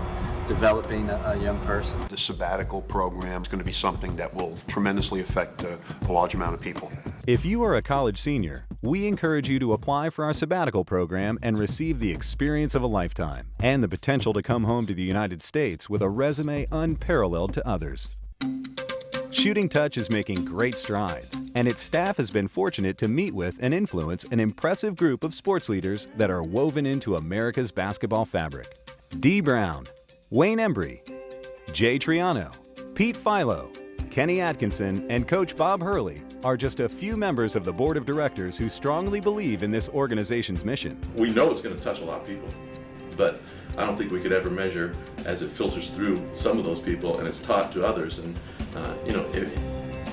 developing a young person. The sabbatical program is going to be something that will tremendously affect a large amount of people. If you are a college senior, we encourage you to apply for our sabbatical program and receive the experience of a lifetime and the potential to come home to the United States with a resume unparalleled to others. Shooting Touch is making great strides, and its staff has been fortunate to meet with and influence an impressive group of sports leaders that are woven into America's basketball fabric. Dee Brown, Wayne Embry, Jay Triano, Pete Philo, Kenny Atkinson and Coach Bob Hurley are just a few members of the board of directors who strongly believe in this organization's mission. We know it's going to touch a lot of people, but I don't think we could ever measure as it filters through some of those people and it's taught to others. And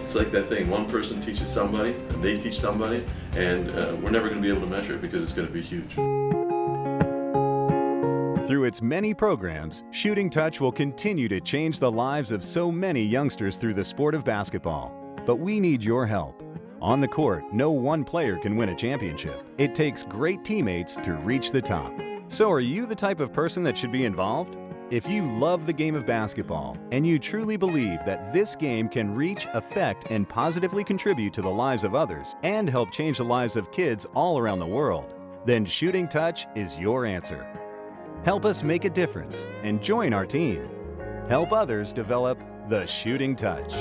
it's like that thing, one person teaches somebody and they teach somebody, and we're never going to be able to measure it because it's going to be huge. Through its many programs, Shooting Touch will continue to change the lives of so many youngsters through the sport of basketball. But we need your help. On the court, no one player can win a championship. It takes great teammates to reach the top. So are you the type of person that should be involved? If you love the game of basketball and you truly believe that this game can reach, affect, and positively contribute to the lives of others and help change the lives of kids all around the world, then Shooting Touch is your answer. Help us make a difference and join our team. Help others develop the Shooting Touch.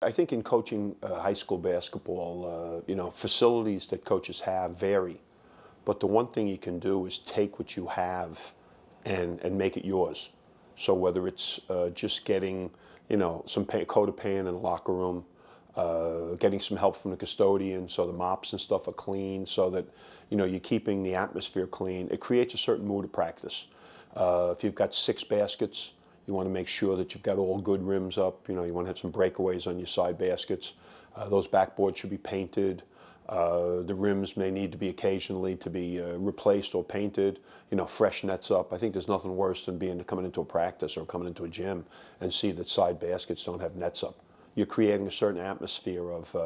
I think in coaching high school basketball, facilities that coaches have vary. But the one thing you can do is take what you have and make it yours. So whether it's just getting, some coat of paint in the locker room, getting some help from the custodian so the mops and stuff are clean, so that, you're keeping the atmosphere clean. It creates a certain mood of practice. If you've got 6 baskets, you want to make sure that you've got all good rims up. You want to have some breakaways on your side baskets. Those backboards should be painted. The rims may need to be occasionally to be replaced or painted. Fresh nets up. I think there's nothing worse than coming into a practice or coming into a gym and see that side baskets don't have nets up. You're creating a certain atmosphere of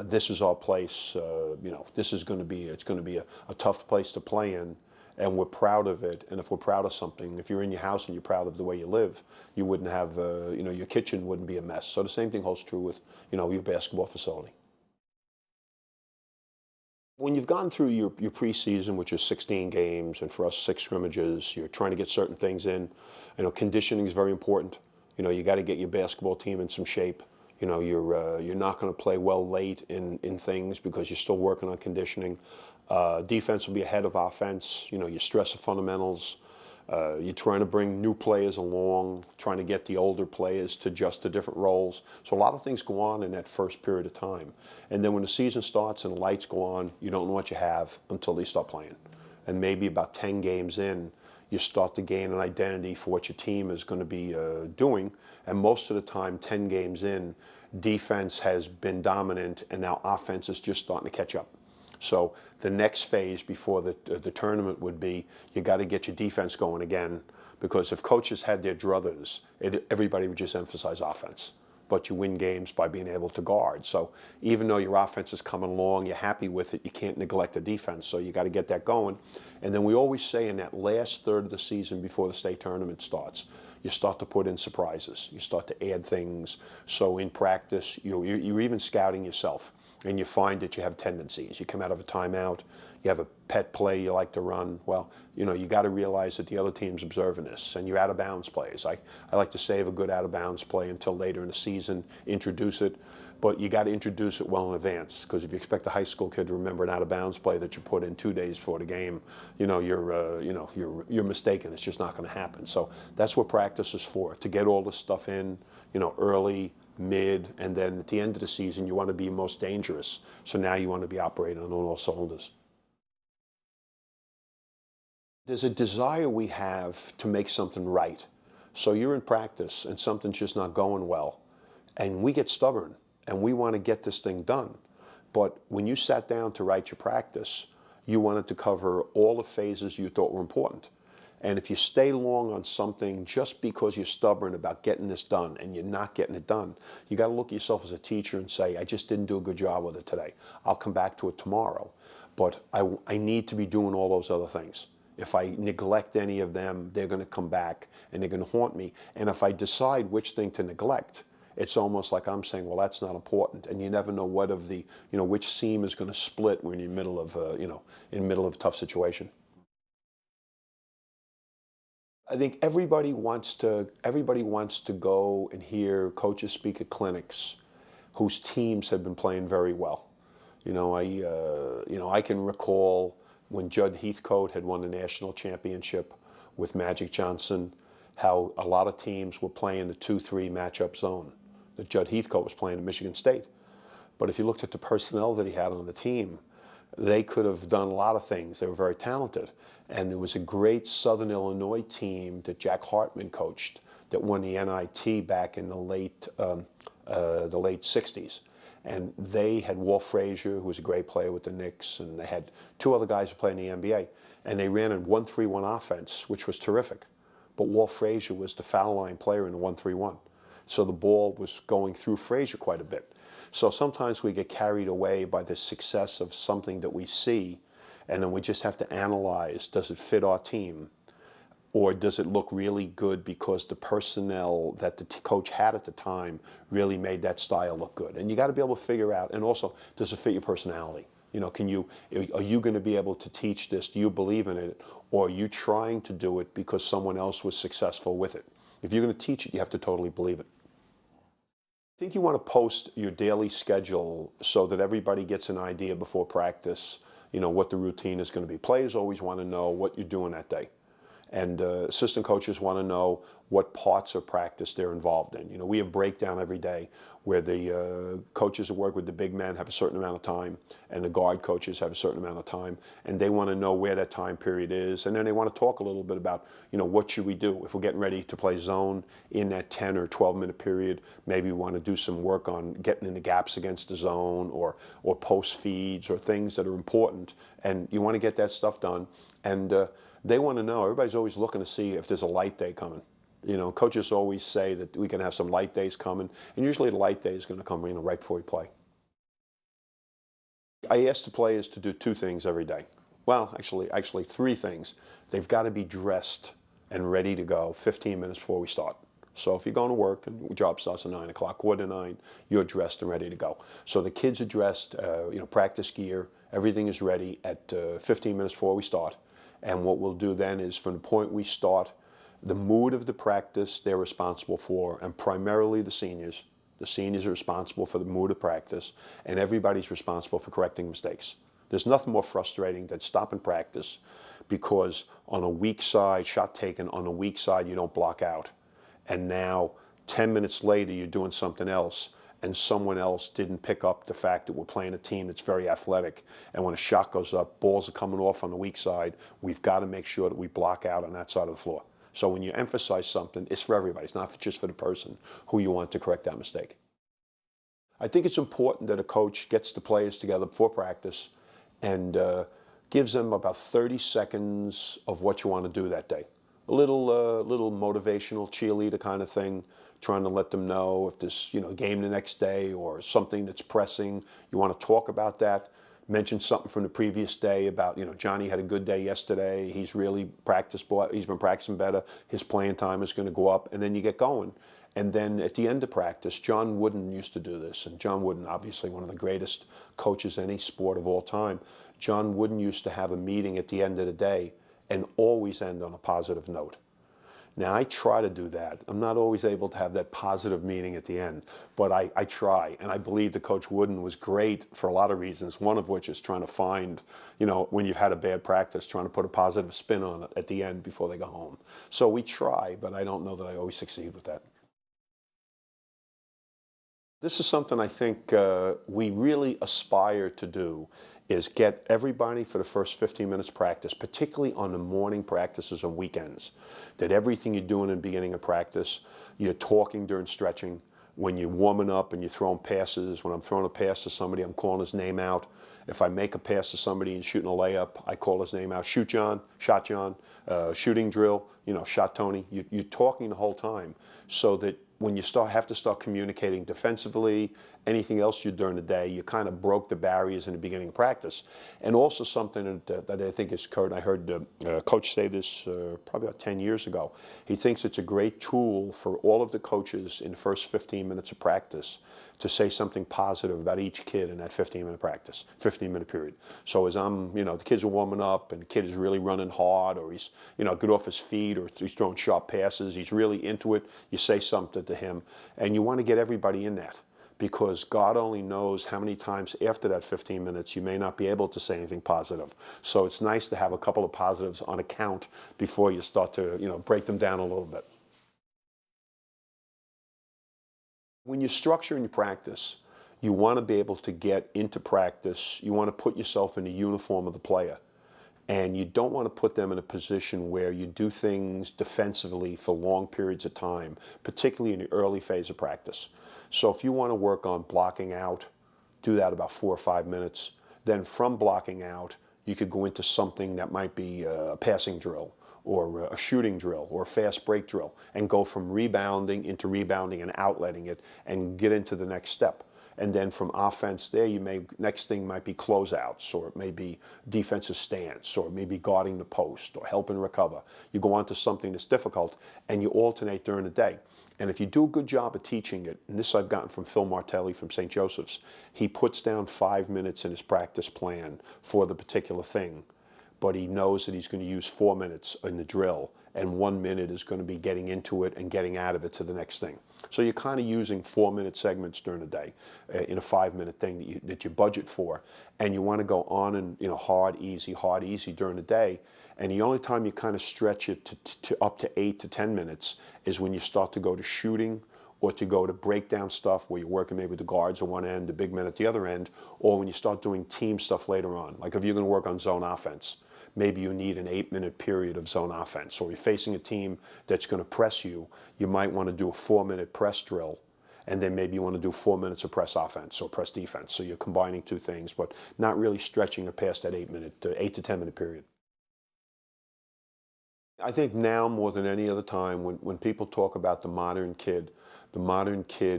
this is our place. This is going to be a tough place to play in. And we're proud of it. And if we're proud of something, if you're in your house and you're proud of the way you live, you wouldn't have, your kitchen wouldn't be a mess. So the same thing holds true with, your basketball facility. When you've gone through your preseason, which is 16 games, and for us 6 scrimmages, you're trying to get certain things in. Conditioning is very important. You know, you got to get your basketball team in some shape. You know, you're not going to play well late in things because you're still working on conditioning. Defense will be ahead of offense. You know, you stress the fundamentals. You're trying to bring new players along, trying to get the older players to adjust to different roles. So a lot of things go on in that first period of time. And then when the season starts and the lights go on, you don't know what you have until they start playing. And maybe about 10 games in, you start to gain an identity for what your team is going to be doing. And most of the time, 10 games in, defense has been dominant and now offense is just starting to catch up. So the next phase before the tournament would be, you got to get your defense going again, because if coaches had their druthers, everybody would just emphasize offense. But you win games by being able to guard. So even though your offense is coming along, you're happy with it, you can't neglect the defense. So you got to get that going. And then we always say in that last third of the season before the state tournament starts, you start to put in surprises. You start to add things. So in practice, you're even scouting yourself. And you find that you have tendencies. You come out of a timeout, you have a pet play you like to run. Well, you know, you got to realize that the other team's observing this, and your out-of-bounds plays. I like to save a good out-of-bounds play until later in the season, introduce it, but you got to introduce it well in advance, because if you expect a high school kid to remember an out-of-bounds play that you put in 2 days before the game, you're mistaken. It's just not going to happen. So that's what practice is for, to get all this stuff in, you know, early, mid, and then at the end of the season, you want to be most dangerous. So now you want to be operating on all cylinders. There's a desire we have to make something right. So you're in practice and something's just not going well. And we get stubborn and we want to get this thing done. But when you sat down to write your practice, you wanted to cover all the phases you thought were important. And if you stay long on something just because you're stubborn about getting this done and you're not getting it done, you got to look at yourself as a teacher and say, I just didn't do a good job with it today. I'll come back to it tomorrow. But I need to be doing all those other things. If I neglect any of them, they're going to come back and they're going to haunt me. And if I decide which thing to neglect, it's almost like I'm saying, well, that's not important. And you never know what of the, which seam is going to split when you're in the middle of, in the middle of a tough situation. I think everybody wants to go and hear coaches speak at clinics whose teams have been playing very well. I can recall when Judd Heathcote had won the national championship with Magic Johnson, how a lot of teams were playing the 2-3 matchup zone that Judd Heathcote was playing at Michigan State. But if you looked at the personnel that he had on the team, they could have done a lot of things. They were very talented. And there was a great Southern Illinois team that Jack Hartman coached that won the NIT back in the late 60s. And they had Walt Frazier, who was a great player with the Knicks, and they had two other guys who played in the NBA. And they ran a 1-3-1 offense, which was terrific. But Walt Frazier was the foul line player in the 1-3-1. So the ball was going through Frazier quite a bit. So sometimes we get carried away by the success of something that we see, and then we just have to analyze, does it fit our team? Or does it look really good because the personnel that the coach had at the time really made that style look good? And you got to be able to figure out, and also, does it fit your personality? Are you going to be able to teach this? Do you believe in it? Or are you trying to do it because someone else was successful with it? If you're going to teach it, you have to totally believe it. I think you want to post your daily schedule so that everybody gets an idea before practice, what the routine is going to be. Players always want to know what you're doing that day. And assistant coaches want to know what parts of practice they're involved in. We have breakdown every day where the coaches that work with the big men have a certain amount of time and the guard coaches have a certain amount of time, and they want to know where that time period is. And then they want to talk a little bit about, what should we do if we're getting ready to play zone in that 10 or 12-minute period. Maybe we want to do some work on getting in the gaps against the zone or post feeds or things that are important. And you want to get that stuff done. And they want to know, everybody's always looking to see if there's a light day coming. Coaches always say that we can have some light days coming, and usually the light day is going to come right before we play. I ask the players to do 2 things every day. Well, actually 3 things. They've got to be dressed and ready to go 15 minutes before we start. So if you're going to work and your job starts at 9 o'clock, 8:45, you're dressed and ready to go. So the kids are dressed, practice gear, everything is ready at 15 minutes before we start. And what we'll do then is from the point we start, The mood of the practice they're responsible for, and primarily the seniors. The seniors are responsible for the mood of practice, and everybody's responsible for correcting mistakes. There's nothing more frustrating than stopping practice because on a weak side, shot taken, on a weak side you don't block out. And now 10 minutes later you're doing something else and someone else didn't pick up the fact that we're playing a team that's very athletic, and when a shot goes up, balls are coming off on the weak side, we've got to make sure that we block out on that side of the floor. So when you emphasize something, it's for everybody. It's not just for the person who you want to correct that mistake. I think it's important that a coach gets the players together before practice and gives them about 30 seconds of what you want to do that day. A little motivational cheerleader kind of thing, trying to let them know if there's a game the next day or something that's pressing. You want to talk about that. Mention something from the previous day about, Johnny had a good day yesterday. He's really he's been practicing better. His playing time is going to go up, and then you get going. And then at the end of practice, John Wooden used to do this, and John Wooden, obviously one of the greatest coaches in any sport of all time. John Wooden used to have a meeting at the end of the day and always end on a positive note. Now, I try to do that. I'm not always able to have that positive meeting at the end, but I try. And I believe that Coach Wooden was great for a lot of reasons, one of which is trying to find, when you've had a bad practice, trying to put a positive spin on it at the end before they go home. So we try, but I don't know that I always succeed with that. This is something I think we really aspire to do, is get everybody for the first 15 minutes practice, particularly on the morning practices and weekends, that everything you're doing in the beginning of practice, you're talking during stretching, when you're warming up and you're throwing passes. When I'm throwing a pass to somebody, I'm calling his name out. If I make a pass to somebody and shooting a layup, I call his name out. Shoot John, shot John, shooting drill, shot Tony. You're talking the whole time so that when you have to start communicating defensively, anything else you do during the day, you kind of broke the barriers in the beginning of practice. And also something that I think is current, I heard Coach say this probably about 10 years ago. He thinks it's a great tool for all of the coaches in the first 15 minutes of practice to say something positive about each kid in that 15-minute practice, 15-minute period. So as the kids are warming up and the kid is really running hard, or he's, good off his feet, or he's throwing sharp passes, he's really into it, you say something to him, and you want to get everybody in that, because God only knows how many times after that 15 minutes you may not be able to say anything positive. So it's nice to have a couple of positives on account before you start to, break them down a little bit. When you're structuring your practice, you want to be able to get into practice. You want to put yourself in the uniform of the player. And you don't want to put them in a position where you do things defensively for long periods of time, particularly in the early phase of practice. So if you want to work on blocking out, do that about 4 or 5 minutes. Then from blocking out, you could go into something that might be a passing drill, or a shooting drill, or a fast break drill, and go from rebounding into rebounding and outletting it and get into the next step. And then from offense there, next thing might be closeouts, or it may be defensive stance, or maybe guarding the post, or helping recover. You go on to something that's difficult, and you alternate during the day. And if you do a good job of teaching it, and this I've gotten from Phil Martelli from St. Joseph's, he puts down 5 minutes in his practice plan for the particular thing, but he knows that he's going to use 4 minutes in the drill, and 1 minute is going to be getting into it and getting out of it to the next thing. So you're kind of using 4-minute segments during the day in a 5-minute thing that you budget for, and you want to go on and hard, easy during the day. And the only time you kind of stretch it to up to 8 to 10 minutes is when you start to go to shooting, or to go to breakdown stuff where you're working maybe with the guards at one end, the big men at the other end, or when you start doing team stuff later on. Like if you're going to work on zone offense, maybe you need an 8-minute period of zone offense. Or you're facing a team that's going to press you, you might want to do a 4-minute press drill, and then maybe you want to do 4 minutes of press offense or press defense. So you're combining two things, but not really stretching it past that 8 to 10 minute period. I think now more than any other time, when people talk about the modern kid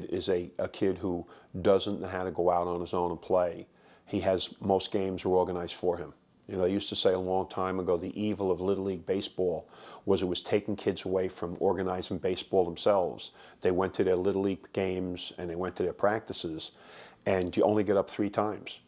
is a kid who doesn't know how to go out on his own and play. Most games are organized for him. I used to say a long time ago, the evil of Little League baseball was it was taking kids away from organizing baseball themselves. They went to their Little League games and they went to their practices, and you only get up 3 times.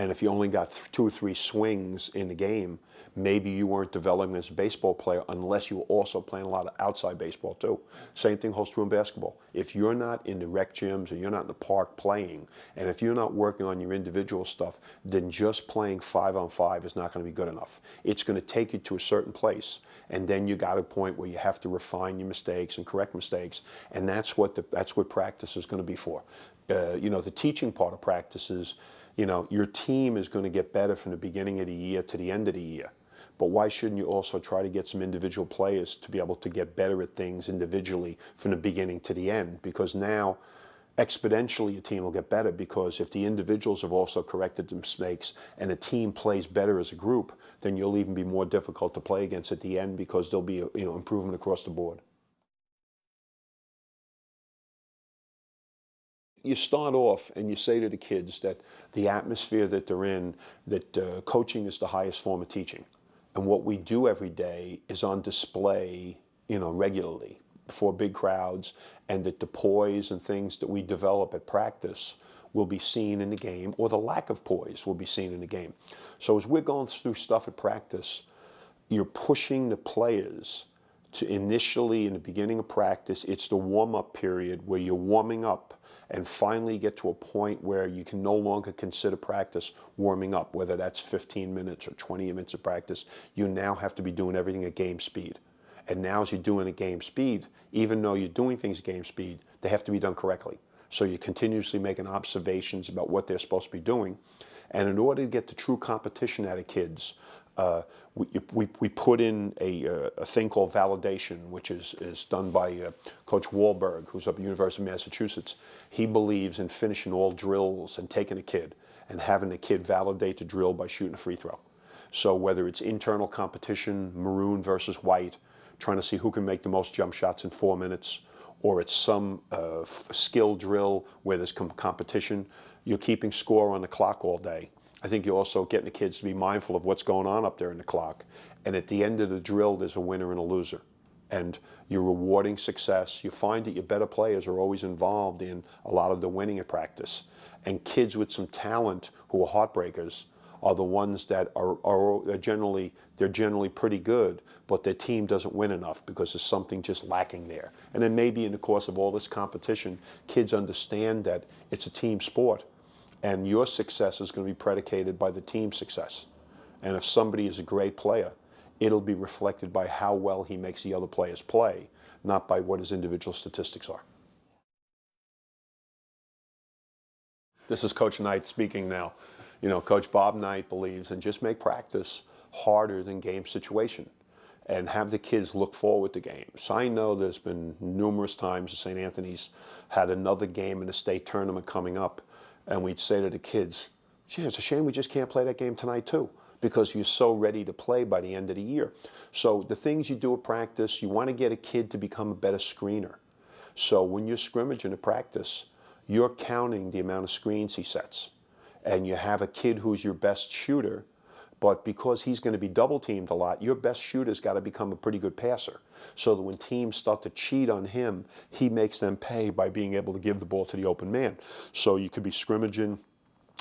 And if you only got 2 or 3 swings in the game, maybe you weren't developing as a baseball player unless you were also playing a lot of outside baseball too. Same thing holds true in basketball. If you're not in the rec gyms and you're not in the park playing, and if you're not working on your individual stuff, then just playing 5-on-5 is not going to be good enough. It's going to take you to a certain place, and then you got a point where you have to refine your mistakes and correct mistakes, and that's what practice is going to be for. The teaching part of practice is, your team is going to get better from the beginning of the year to the end of the year. But why shouldn't you also try to get some individual players to be able to get better at things individually from the beginning to the end? Because now, exponentially, your team will get better, because if the individuals have also corrected the mistakes and the team plays better as a group, then you'll even be more difficult to play against at the end, because there'll be improvement across the board. You start off and you say to the kids that the atmosphere that they're in, that coaching is the highest form of teaching. And what we do every day is on display, regularly before big crowds, and that the poise and things that we develop at practice will be seen in the game, or the lack of poise will be seen in the game. So as we're going through stuff at practice, you're pushing the players to initially, in the beginning of practice, it's the warm-up period where you're warming up, and finally get to a point where you can no longer consider practice warming up, whether that's 15 minutes or 20 minutes of practice. You now have to be doing everything at game speed. And now as you're doing at game speed, even though you're doing things at game speed, they have to be done correctly. So you're continuously making observations about what they're supposed to be doing. And in order to get the true competition out of kids, we put in a thing called validation, which is done by Coach Wahlberg, who's up at the University of Massachusetts. He believes in finishing all drills and taking a kid and having the kid validate the drill by shooting a free throw. So whether it's internal competition, maroon versus white, trying to see who can make the most jump shots in 4 minutes, or it's some skill drill where there's competition, you're keeping score on the clock all day. I think you're also getting the kids to be mindful of what's going on up there in the clock. And at the end of the drill, there's a winner and a loser. And you're rewarding success. You find that your better players are always involved in a lot of the winning at practice. And kids with some talent who are heartbreakers are the ones that are generally pretty good, but their team doesn't win enough because there's something just lacking there. And then maybe in the course of all this competition, kids understand that it's a team sport, and your success is going to be predicated by the team's success. And if somebody is a great player, it'll be reflected by how well he makes the other players play, not by what his individual statistics are. This is Coach Knight speaking now. Coach Bob Knight believes in just make practice harder than game situation and have the kids look forward to games. I know there's been numerous times St. Anthony's had another game in the state tournament coming up, and we'd say to the kids, gee, it's a shame we just can't play that game tonight too, because you're so ready to play by the end of the year. So the things you do at practice, you want to get a kid to become a better screener. So when you're scrimmaging at practice, you're counting the amount of screens he sets. And you have a kid who's your best shooter, but because he's going to be double teamed a lot, your best shooter's got to become a pretty good passer. So that when teams start to cheat on him, he makes them pay by being able to give the ball to the open man. So you could be scrimmaging,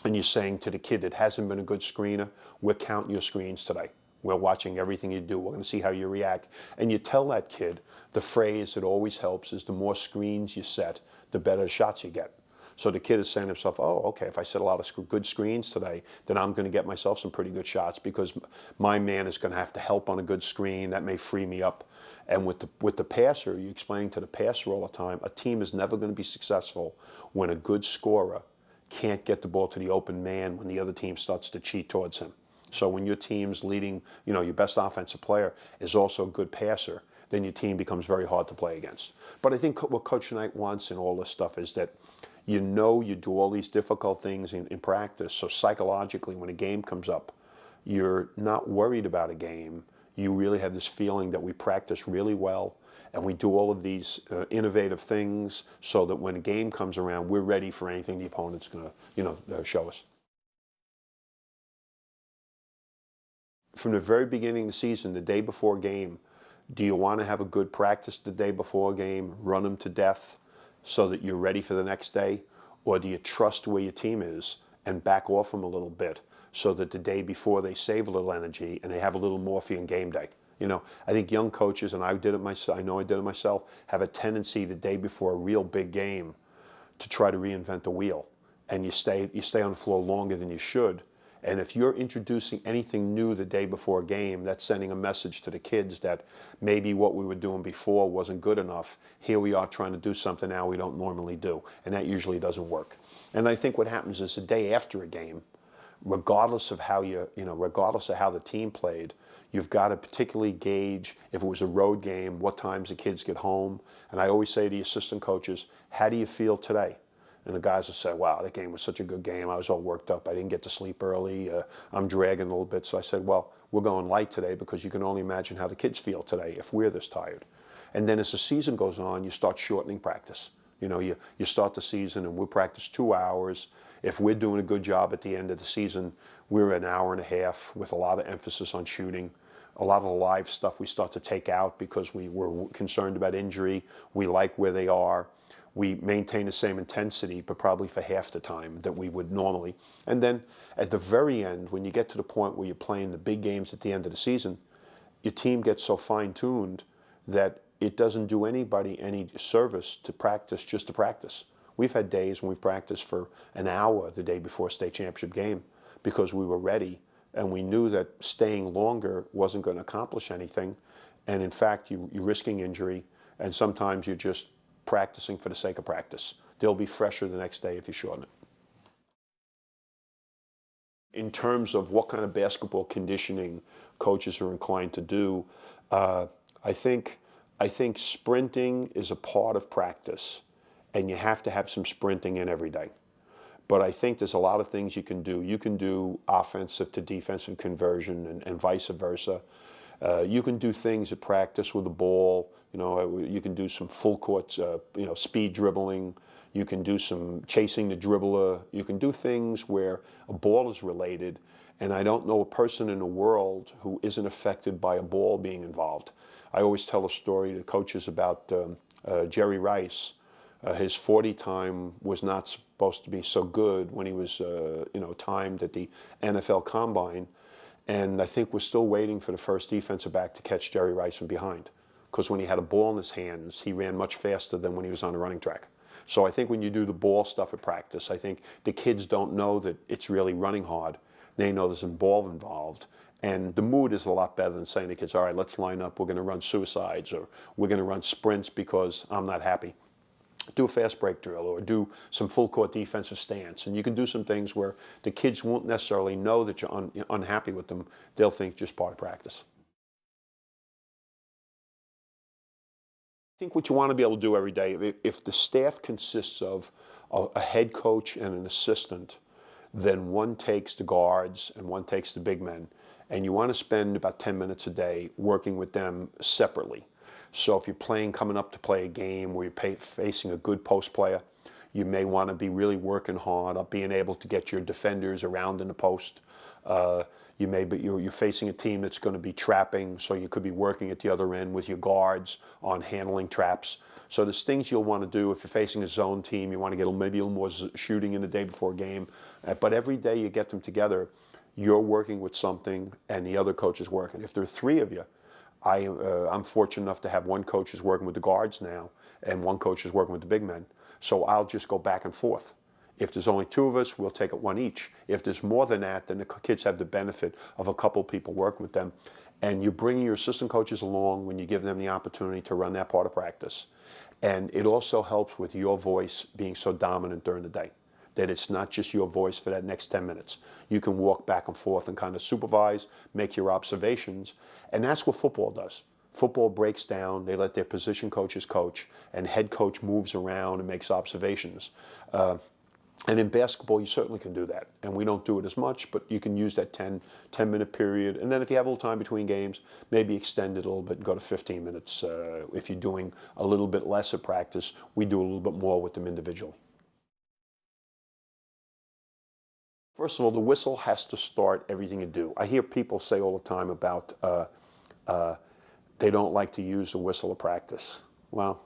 and you're saying to the kid that hasn't been a good screener, we're counting your screens today. We're watching everything you do. We're going to see how you react. And you tell that kid the phrase that always helps is the more screens you set, the better shots you get. So the kid is saying to himself, oh, okay, if I set a lot of good screens today, then I'm going to get myself some pretty good shots because my man is going to have to help on a good screen. That may free me up. And with the passer, you're explaining to the passer all the time, a team is never going to be successful when a good scorer can't get the ball to the open man when the other team starts to cheat towards him. So when your team's leading, your best offensive player is also a good passer, then your team becomes very hard to play against. But I think what Coach Knight wants in all this stuff is that you do all these difficult things in practice, so psychologically when a game comes up, you're not worried about a game. You really have this feeling that we practice really well and we do all of these innovative things so that when a game comes around, we're ready for anything the opponent's going to show us. From the very beginning of the season, the day before a game, do you want to have a good practice the day before a game, run them to death so that you're ready for the next day? Or do you trust where your team is and back off them a little bit so that the day before they save a little energy and they have a little morphine game day. You know, I think young coaches, and I did it myself, I know I did it myself, have a tendency the day before a real big game to try to reinvent the wheel. And you stay on the floor longer than you should. And if you're introducing anything new the day before a game, that's sending a message to the kids that maybe what we were doing before wasn't good enough. Here we are trying to do something now we don't normally do. And that usually doesn't work. And I think what happens is the day after a game, regardless of how regardless of how the team played, you've got to particularly gauge, if it was a road game, what times the kids get home. And I always say to the assistant coaches, how do you feel today? And the guys will say, wow, that game was such a good game. I was all worked up. I didn't get to sleep early. I'm dragging a little bit. So I said, well, we're going light today because you can only imagine how the kids feel today if we're this tired. And then as the season goes on, you start shortening practice. You know, you start the season and we'll practice 2 hours. If we're doing a good job at the end of the season, we're an hour and a half with a lot of emphasis on shooting. A lot of the live stuff we start to take out because we were concerned about injury. We like where they are. We maintain the same intensity, but probably for half the time that we would normally. And then at the very end, when you get to the point where you're playing the big games at the end of the season, your team gets so fine-tuned that it doesn't do anybody any service to practice just to practice. We've had days when we've practiced for an hour the day before a state championship game because we were ready and we knew that staying longer wasn't going to accomplish anything. And in fact, you're risking injury, and sometimes you're just practicing for the sake of practice. They'll be fresher the next day if you shorten it. In terms of what kind of basketball conditioning coaches are inclined to do, I think sprinting is a part of practice, and you have to have some sprinting in every day. But I think there's a lot of things you can do. You can do offensive to defensive conversion and vice versa. You can do things at practice with the ball. You know, you can do some full court, speed dribbling. You can do some chasing the dribbler. You can do things where a ball is related. And I don't know a person in the world who isn't affected by a ball being involved. I always tell a story to coaches about Jerry Rice. His 40 time was not supposed to be so good when he was, timed at the NFL Combine. And I think we're still waiting for the first defensive back to catch Jerry Rice from behind. Because when he had a ball in his hands, he ran much faster than when he was on the running track. So I think when you do the ball stuff at practice, I think the kids don't know that it's really running hard. They know there's some ball involved. And the mood is a lot better than saying to kids, all right, let's line up. We're going to run suicides, or we're going to run sprints because I'm not happy. Do a fast break drill, or do some full court defensive stance. And you can do some things where the kids won't necessarily know that you're unhappy with them. They'll think just part of practice. I think what you want to be able to do every day, if the staff consists of a head coach and an assistant, then one takes the guards and one takes the big men. And you want to spend about 10 minutes a day working with them separately. So if you're coming up to play a game where you're facing a good post player, you may want to be really working hard on being able to get your defenders around in the post. You're facing a team that's going to be trapping, so you could be working at the other end with your guards on handling traps. So there's things you'll want to do. If you're facing a zone team, you want to get maybe a little more shooting in the day before a game. But every day you get them together, you're working with something and the other coach is working. If there are 3 of you, I'm fortunate enough to have one coach is working with the guards now and one coach is working with the big men. So I'll just go back and forth. If there's only 2 of us, we'll take it 1 each. If there's more than that, then the kids have the benefit of a couple people working with them. And you bring your assistant coaches along when you give them the opportunity to run that part of practice. And it also helps with your voice being so dominant during the day, that it's not just your voice for that next 10 minutes. You can walk back and forth and kind of supervise, make your observations. And that's what football does. Football breaks down, they let their position coaches coach, and head coach moves around and makes observations. And in basketball, you certainly can do that. And we don't do it as much, but you can use that 10-minute period. And then if you have a little time between games, maybe extend it a little bit and go to 15 minutes. If you're doing a little bit less of practice, we do a little bit more with them individually. First of all, the whistle has to start everything you do. I hear people say all the time about they don't like to use the whistle at practice. Well,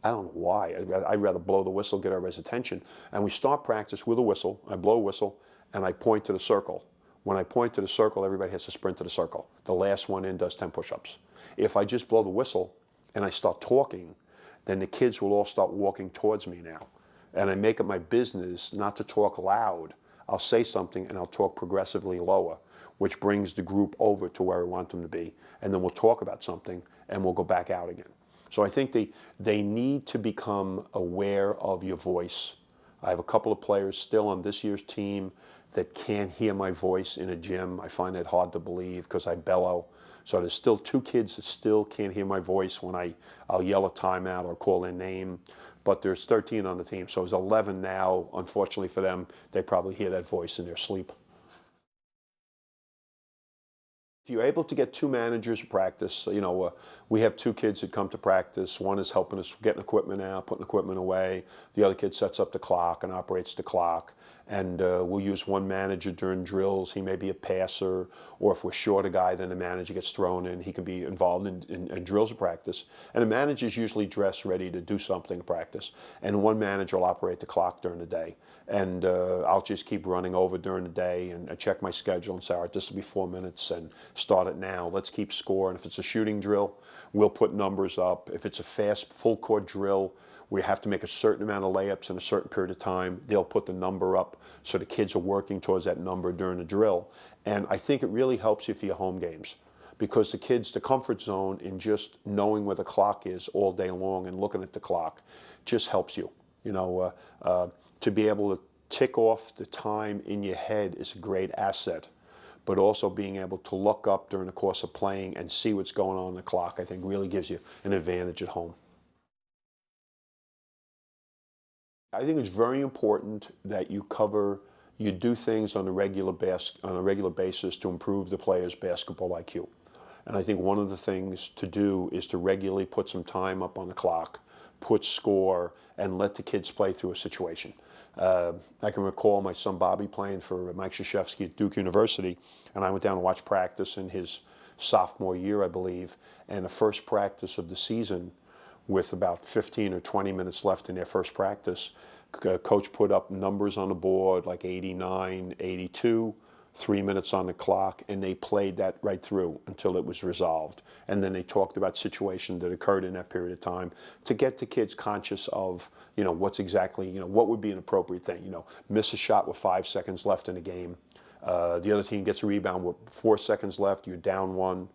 I don't know why. I'd rather blow the whistle, get everybody's attention. And we start practice with a whistle. I blow a whistle, and I point to the circle. When I point to the circle, everybody has to sprint to the circle. The last one in does 10 push-ups. If I just blow the whistle and I start talking, then the kids will all start walking towards me now. And I make it my business not to talk loud. I'll say something and I'll talk progressively lower, which brings the group over to where I want them to be. And then we'll talk about something and we'll go back out again. So I think they need to become aware of your voice. I have a couple of players still on this year's team that can't hear my voice in a gym. I find it hard to believe because I bellow. So there's still 2 kids that still can't hear my voice when I'll yell a timeout or call their name. But there's 13 on the team, so there's 11 now. Unfortunately for them, they probably hear that voice in their sleep. If you're able to get 2 managers to practice, we have 2 kids that come to practice. One is helping us getting equipment out, putting equipment away. The other kid sets up the clock and operates the clock. And we'll use one manager during drills. He may be a passer, or if we're short a guy, then the manager gets thrown in. He can be involved in drills of practice. And the manager's usually dressed ready to do something in practice. And one manager will operate the clock during the day. And I'll just keep running over during the day and check my schedule and say, all right, this will be 4 minutes and start it now. Let's keep score. And if it's a shooting drill, we'll put numbers up. If it's a fast full court drill, we have to make a certain amount of layups in a certain period of time. They'll put the number up so the kids are working towards that number during the drill. And I think it really helps you for your home games because the kids, the comfort zone in just knowing where the clock is all day long and looking at the clock just helps you. To be able to tick off the time in your head is a great asset. But also being able to look up during the course of playing and see what's going on the clock, I think really gives you an advantage at home. I think it's very important that you do things on a regular basis to improve the player's basketball IQ. And I think one of the things to do is to regularly put some time up on the clock, put score, and let the kids play through a situation. I can recall my son Bobby playing for Mike Krzyzewski at Duke University, and I went down to watch practice in his sophomore year, I believe, and the first practice of the season, with about 15 or 20 minutes left in their first practice, coach put up numbers on the board like 89, 82, 3 minutes on the clock, and they played that right through until it was resolved. And then they talked about situations that occurred in that period of time to get the kids conscious of, what's exactly, what would be an appropriate thing. Miss a shot with 5 seconds left in the game. The other team gets a rebound with 4 seconds left, you're down 1,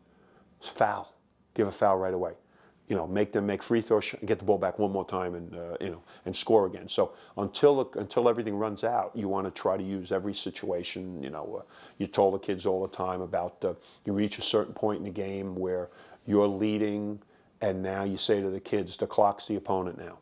foul. Give a foul right away. Make them make free throws and get the ball back one more time and score again. So until everything runs out, you want to try to use every situation. You told the kids all the time about you reach a certain point in the game where you're leading, and now you say to the kids, the clock's the opponent now.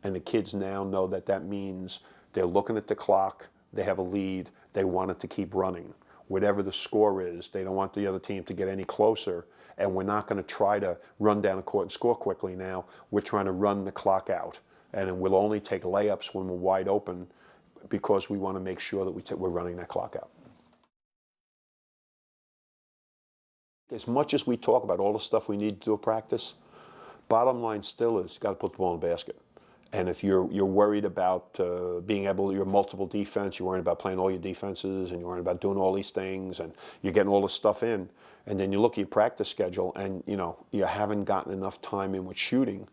And the kids now know that means they're looking at the clock, they have a lead, they want it to keep running. Whatever the score is, they don't want the other team to get any closer. And we're not going to try to run down the court and score quickly now. We're trying to run the clock out. And we'll only take layups when we're wide open because we want to make sure that we're running that clock out. As much as we talk about all the stuff we need to do at practice, bottom line still is got to put the ball in the basket. And if you're worried about your multiple defense, you're worried about playing all your defenses, and you're worried about doing all these things, and you're getting all this stuff in, and then you look at your practice schedule, and you haven't gotten enough time in with shooting,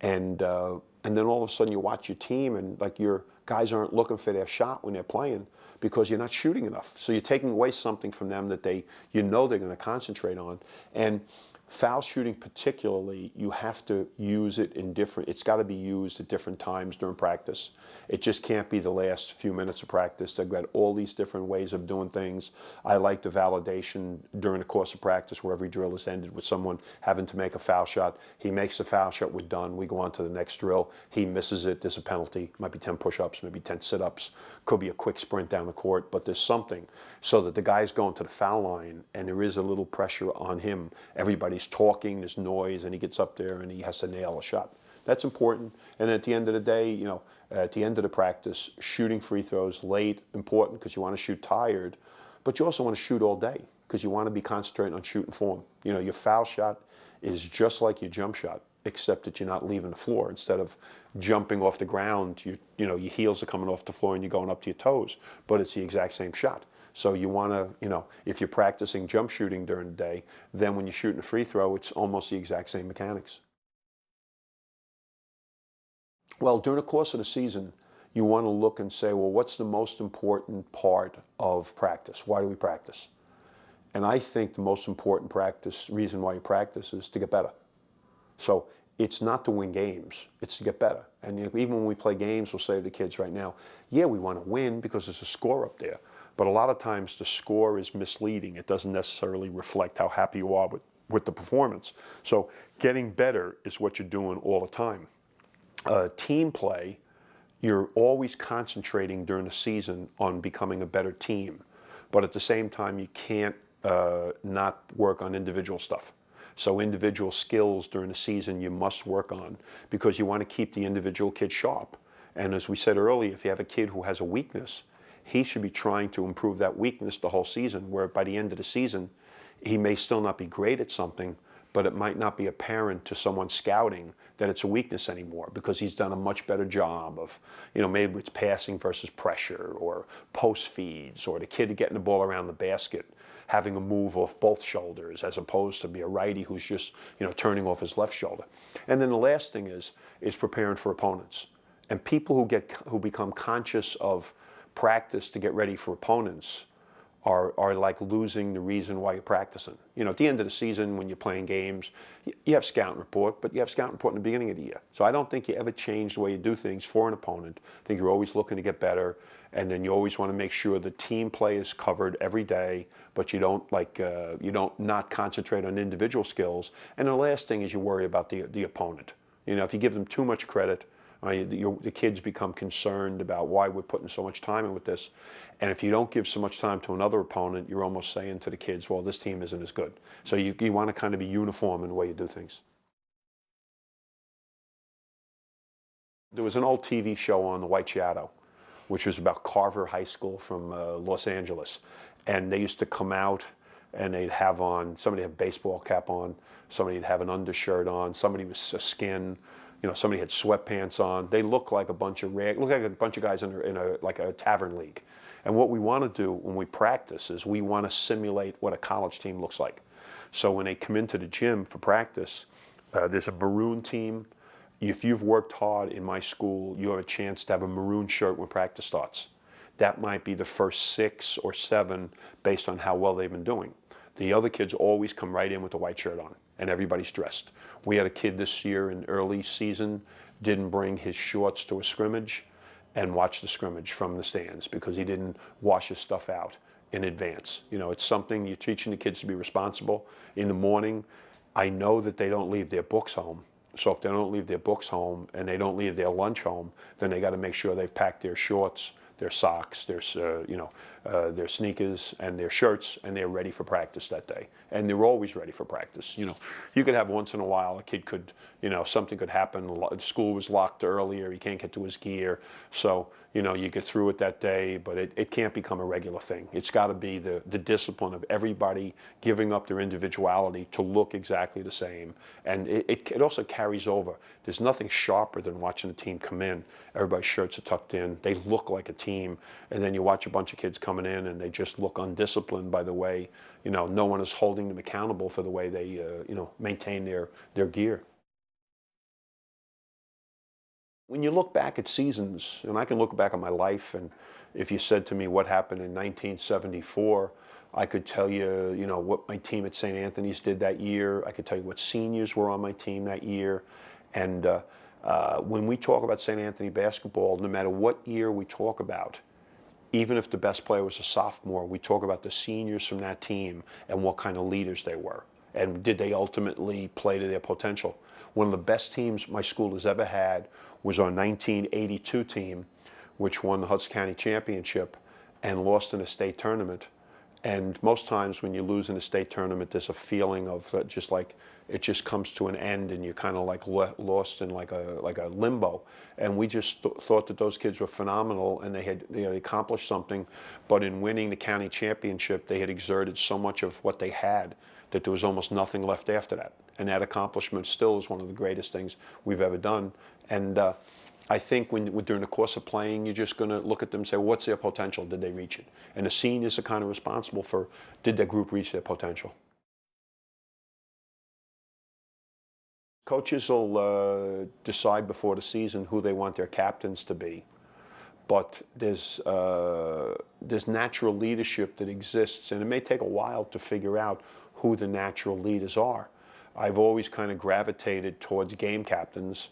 and then all of a sudden you watch your team, and like your guys aren't looking for their shot when they're playing because you're not shooting enough. So you're taking away something from them that they're going to concentrate on. And foul shooting particularly, you have to use it it's got to be used at different times during practice. It just can't be the last few minutes of practice. They've got all these different ways of doing things. I like the validation during the course of practice where every drill is ended with someone having to make a foul shot. He makes the foul shot, we're done. We go on to the next drill. He misses it, there's a penalty. Might be 10 push-ups, maybe 10 sit-ups. Could be a quick sprint down the court, but there's something so that the guy's going to the foul line and there is a little pressure on him. Everybody's talking, there's noise, and he gets up there and he has to nail a shot. That's important. And at the end of the day, at the end of the practice, shooting free throws late, important because you want to shoot tired, but you also want to shoot all day because you want to be concentrating on shooting form. Your foul shot is just like your jump shot, except that you're not leaving the floor. Instead of jumping off the ground, your heels are coming off the floor and you're going up to your toes, but it's the exact same shot. So you want to, if you're practicing jump shooting during the day, then when you're shooting a free throw, it's almost the exact same mechanics. Well, during the course of the season, you want to look and say, well, what's the most important part of practice? Why do we practice? And I think the most important reason why you practice is to get better. So it's not to win games, it's to get better. And even when we play games, we'll say to the kids right now, yeah, we want to win because there's a score up there. But a lot of times the score is misleading. It doesn't necessarily reflect how happy you are with the performance. So getting better is what you're doing all the time. Team play, you're always concentrating during the season on becoming a better team. But at the same time, you can't not work on individual stuff. So individual skills during the season you must work on because you want to keep the individual kid sharp. And as we said earlier, if you have a kid who has a weakness, he should be trying to improve that weakness the whole season, where by the end of the season, he may still not be great at something, but it might not be apparent to someone scouting that it's a weakness anymore because he's done a much better job of, maybe it's passing versus pressure or post feeds or the kid getting the ball around the basket, having a move off both shoulders as opposed to be a righty who's just, turning off his left shoulder. And then the last thing is preparing for opponents. And people who become conscious of practice to get ready for opponents are like losing the reason why you're practicing. At the end of the season when you're playing games, you have scouting report, but you have scouting report in the beginning of the year. So I don't think you ever change the way you do things for an opponent. I think you're always looking to get better, and then you always want to make sure the team play is covered every day, but you don't not concentrate on individual skills. And the last thing is you worry about the opponent. If you give them too much credit, the kids become concerned about why we're putting so much time in with this. And if you don't give so much time to another opponent, you're almost saying to the kids, well, this team isn't as good. So you want to kind of be uniform in the way you do things. There was an old TV show on The White Shadow, which was about Carver High School from Los Angeles. And they used to come out and they'd have on, somebody had a baseball cap on, somebody would have an undershirt on, somebody was a skin, somebody had sweatpants on. They look like a bunch of guys in a tavern league. And what we want to do when we practice is we want to simulate what a college team looks like. So when they come into the gym for practice, there's a maroon team. If you've worked hard in my school, you have a chance to have a maroon shirt when practice starts. That might be the first 6 or 7 based on how well they've been doing. The other kids always come right in with the white shirt on, and everybody's dressed. We had a kid this year in early season, didn't bring his shorts to a scrimmage and watch the scrimmage from the stands because he didn't wash his stuff out in advance. It's something you're teaching the kids to be responsible. In the morning, I know that they don't leave their books home. So if they don't leave their books home and they don't leave their lunch home, then they got to make sure they've packed their shorts, their socks, their sneakers, and their shirts, and they're ready for practice that day. And they're always ready for practice. You could have once in a while a kid could, something could happen. School was locked earlier. He can't get to his gear. So, you get through it that day, but it can't become a regular thing. It's got to be the discipline of everybody giving up their individuality to look exactly the same. And it also carries over. There's nothing sharper than watching a team come in. Everybody's shirts are tucked in. They look like a team. And then you watch a bunch of kids coming in and they just look undisciplined by the way, no one is holding them accountable for the way they, maintain their gear. When you look back at seasons, and I can look back on my life, and if you said to me what happened in 1974, I could tell you, what my team at St. Anthony's did that year. I could tell you what seniors were on my team that year. And when we talk about St. Anthony basketball, no matter what year we talk about, even if the best player was a sophomore, we talk about the seniors from that team and what kind of leaders they were. And did they ultimately play to their potential? One of the best teams my school has ever had was our 1982 team, which won the Hudson County Championship and lost in a state tournament. And most times when you lose in a state tournament, there's a feeling of just like it just comes to an end and you're kind of like lost in like a limbo. And we just thought that those kids were phenomenal and they had accomplished something. But in winning the county championship, they had exerted so much of what they had that there was almost nothing left after that. And that accomplishment still is one of the greatest things we've ever done. And I think during the course of playing, you're just going to look at them and say, what's their potential? Did they reach it? And the seniors are kind of responsible for, did that group reach their potential? Coaches will decide before the season who they want their captains to be. But there's natural leadership that exists, and it may take a while to figure out who the natural leaders are. I've always kind of gravitated towards game captains,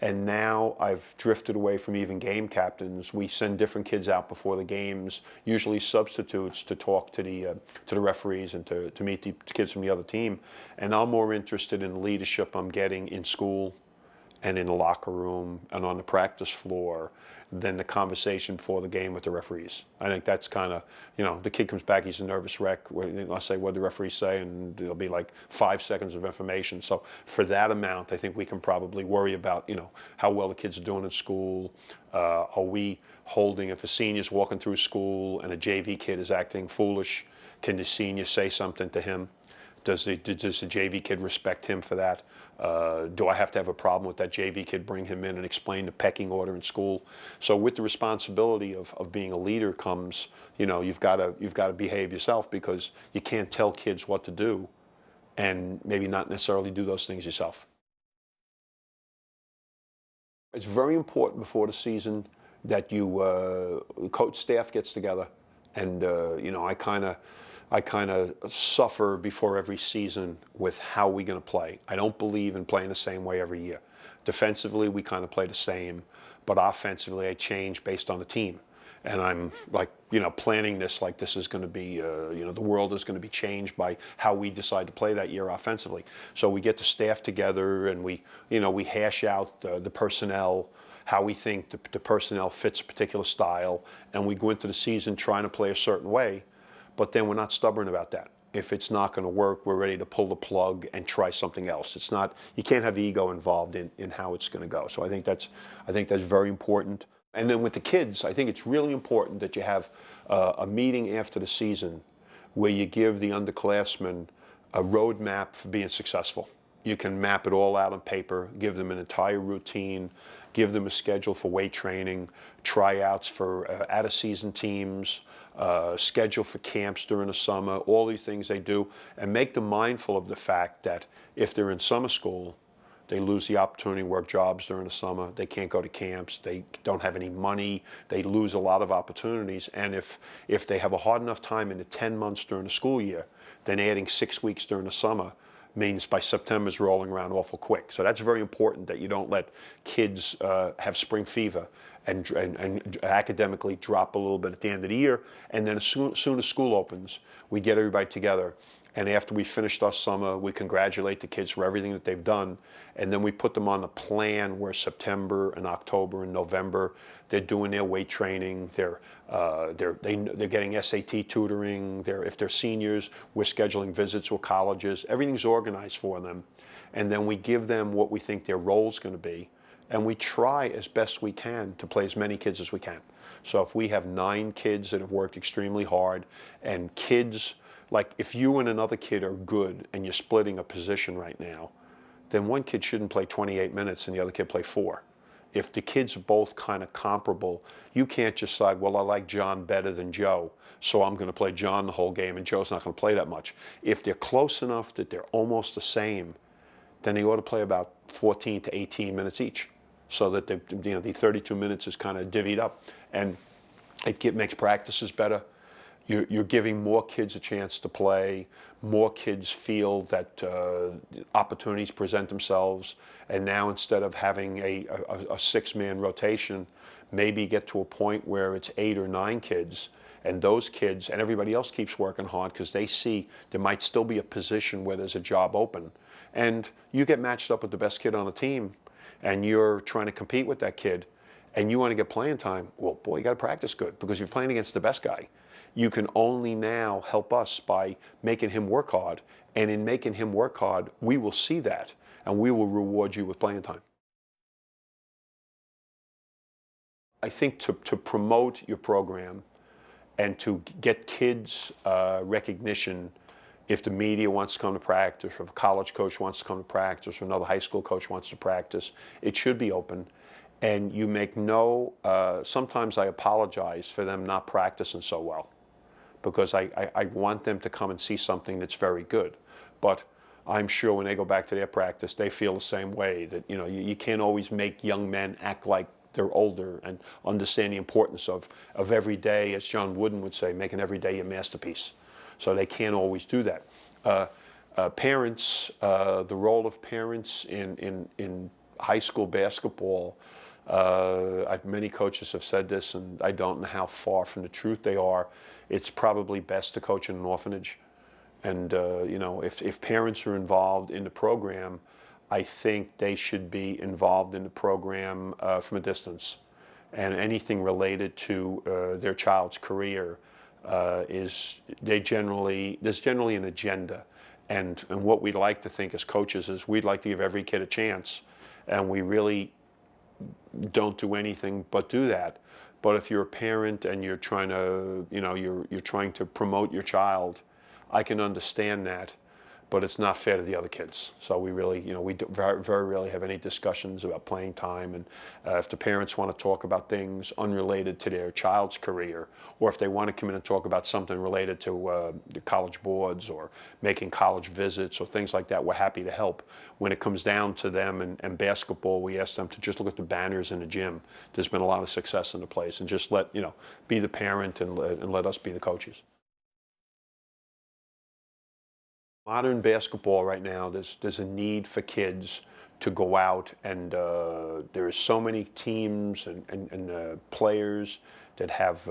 and now I've drifted away from even game captains. We send different kids out before the games, usually substitutes, to talk to the referees and to meet the kids from the other team. And I'm more interested in the leadership I'm getting in school and in the locker room and on the practice floor than the conversation before the game with the referees. I think that's kind of, the kid comes back, he's a nervous wreck. I'll say, what did the referees say? And it'll be like 5 seconds of information. So for that amount, I think we can probably worry about, how well the kids are doing in school. Are we holding, if a senior's walking through school and a JV kid is acting foolish, can the senior say something to him? Does the JV kid respect him for that? Do I have to have a problem with that JV kid, bring him in and explain the pecking order in school? So with the responsibility of being a leader comes, you've got to behave yourself, because you can't tell kids what to do and maybe not necessarily do those things yourself. It's very important before the season that coach staff gets together, and I kind of suffer before every season with how we're going to play. I don't believe in playing the same way every year. Defensively, we kind of play the same, but offensively, I change based on the team. And I'm like, planning this like this is going to be, the world is going to be changed by how we decide to play that year offensively. So we get the staff together and we hash out the personnel, how we think the personnel fits a particular style, and we go into the season trying to play a certain way. But then we're not stubborn about that. If it's not going to work, we're ready to pull the plug and try something else. It's not, you can't have ego involved in how it's going to go. So I think that's very important. And then with the kids, I think it's really important that you have a meeting after the season where you give the underclassmen a roadmap for being successful. You can map it all out on paper, give them an entire routine, give them a schedule for weight training, tryouts for out-of-season teams, schedule for camps during the summer, all these things they do, and make them mindful of the fact that if they're in summer school, they lose the opportunity to work jobs during the summer, they can't go to camps, they don't have any money, they lose a lot of opportunities, and if they have a hard enough time in the 10 months during the school year, then adding 6 weeks during the summer means by September's rolling around awful quick. So that's very important, that you don't let kids have spring fever and academically drop a little bit at the end of the year. And then as soon as school opens, we get everybody together. And after we finished our summer, we congratulate the kids for everything that they've done. And then we put them on a plan where September and October and November, they're doing their weight training, they're getting SAT tutoring, if they're seniors, we're scheduling visits with colleges. Everything's organized for them. And then we give them what we think their role's going to be. And we try as best we can to play as many kids as we can. So if we have 9 kids that have worked extremely hard, and kids, like if you and another kid are good and you're splitting a position right now, then one kid shouldn't play 28 minutes and the other kid play 4. If the kids are both kind of comparable, you can't just decide, well, I like John better than Joe, so I'm going to play John the whole game and Joe's not going to play that much. If they're close enough that they're almost the same, then they ought to play about 14 to 18 minutes each, so that the 32 minutes is kind of divvied up, and it makes practices better. You're giving more kids a chance to play. More kids feel that opportunities present themselves. And now instead of having a 6-man rotation, maybe get to a point where it's 8 or 9 kids. And those kids and everybody else keeps working hard because they see there might still be a position where there's a job open. And you get matched up with the best kid on the team, and you're trying to compete with that kid, and you want to get playing time. Well, boy, you got to practice good because you're playing against the best guy. You can only now help us by making him work hard. And in making him work hard, we will see that, and we will reward you with playing time. I think to promote your program and to get kids recognition, if the media wants to come to practice, or if a college coach wants to come to practice, or another high school coach wants to practice, it should be open. and you make no, sometimes I apologize for them not practicing so well, because I want them to come and see something that's very good. But I'm sure when they go back to their practice, they feel the same way, that you can't always make young men act like they're older and understand the importance of every day, as John Wooden would say, making every day a masterpiece. So they can't always do that. Parents, the role of parents in high school basketball, many coaches have said this, and I don't know how far from the truth they are. It's probably best to coach in an orphanage. And if parents are involved in the program, I think they should be involved in the program from a distance. And anything related to their child's career there's generally an agenda. And what we'd like to think as coaches is we'd like to give every kid a chance, and we really don't do anything but do that. But if you're a parent and you're trying to, you're trying to promote your child, I can understand that, but it's not fair to the other kids. So we really, we very, very rarely have any discussions about playing time. And if the parents want to talk about things unrelated to their child's career, or if they want to come in and talk about something related to the college boards or making college visits or things like that, we're happy to help. When it comes down to them and basketball, we ask them to just look at the banners in the gym. There's been a lot of success in the place, and just be the parent and let us be the coaches. Modern basketball right now, there's a need for kids to go out, and there's so many teams and players that have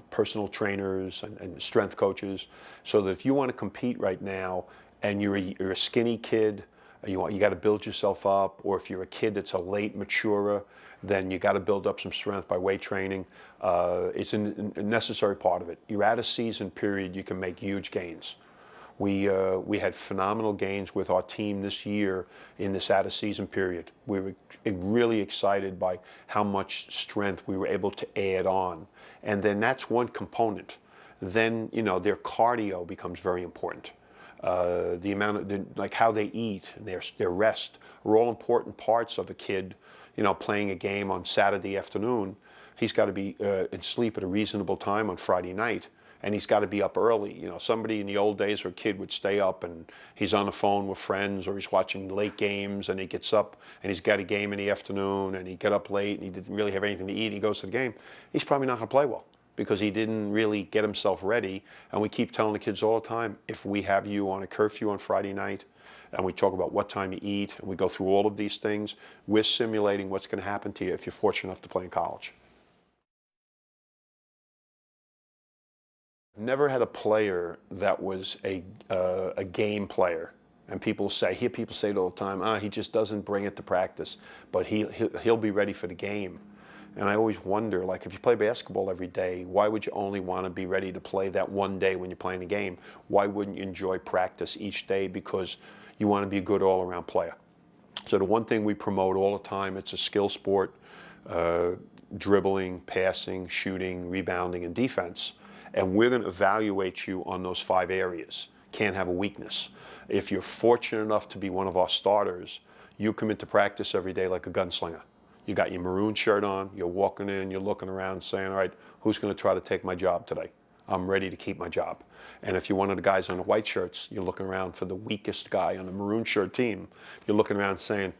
personal trainers and strength coaches, so that if you want to compete right now and you're a skinny kid, you got to build yourself up, or if you're a kid that's a late maturer, then you got to build up some strength by weight training. It's a necessary part of it. You're at a season period, you can make huge gains. We had phenomenal gains with our team this year in this out-of-season period. We were really excited by how much strength we were able to add on. And then that's one component. Then, their cardio becomes very important. The amount of, like how they eat and their rest are all important parts of a kid, playing a game on Saturday afternoon. He's got to be in sleep at a reasonable time on Friday night. And he's got to be up early. Somebody in the old days where a kid would stay up and he's on the phone with friends, or he's watching late games, and he gets up and he's got a game in the afternoon, and he get up late and he didn't really have anything to eat, and he goes to the game. He's probably not going to play well because he didn't really get himself ready. And we keep telling the kids all the time, if we have you on a curfew on Friday night, and we talk about what time you eat, and we go through all of these things, we're simulating what's going to happen to you if you're fortunate enough to play in college. Never had a player that was a game player, and hear people say it all the time, he just doesn't bring it to practice, but he'll be ready for the game. And I always wonder, like, if you play basketball every day, why would you only want to be ready to play that one day when you're playing a game? Why wouldn't you enjoy practice each day? Because you want to be a good all-around player. So the one thing we promote all the time, it's a skill sport, dribbling, passing, shooting, rebounding, and defense. And we're going to evaluate you on those 5 areas. Can't have a weakness. If you're fortunate enough to be one of our starters, you come into practice every day like a gunslinger. You got your maroon shirt on, you're walking in, you're looking around saying, all right, who's going to try to take my job today? I'm ready to keep my job. And if you're one of the guys on the white shirts, you're looking around for the weakest guy on the maroon shirt team. You're looking around saying,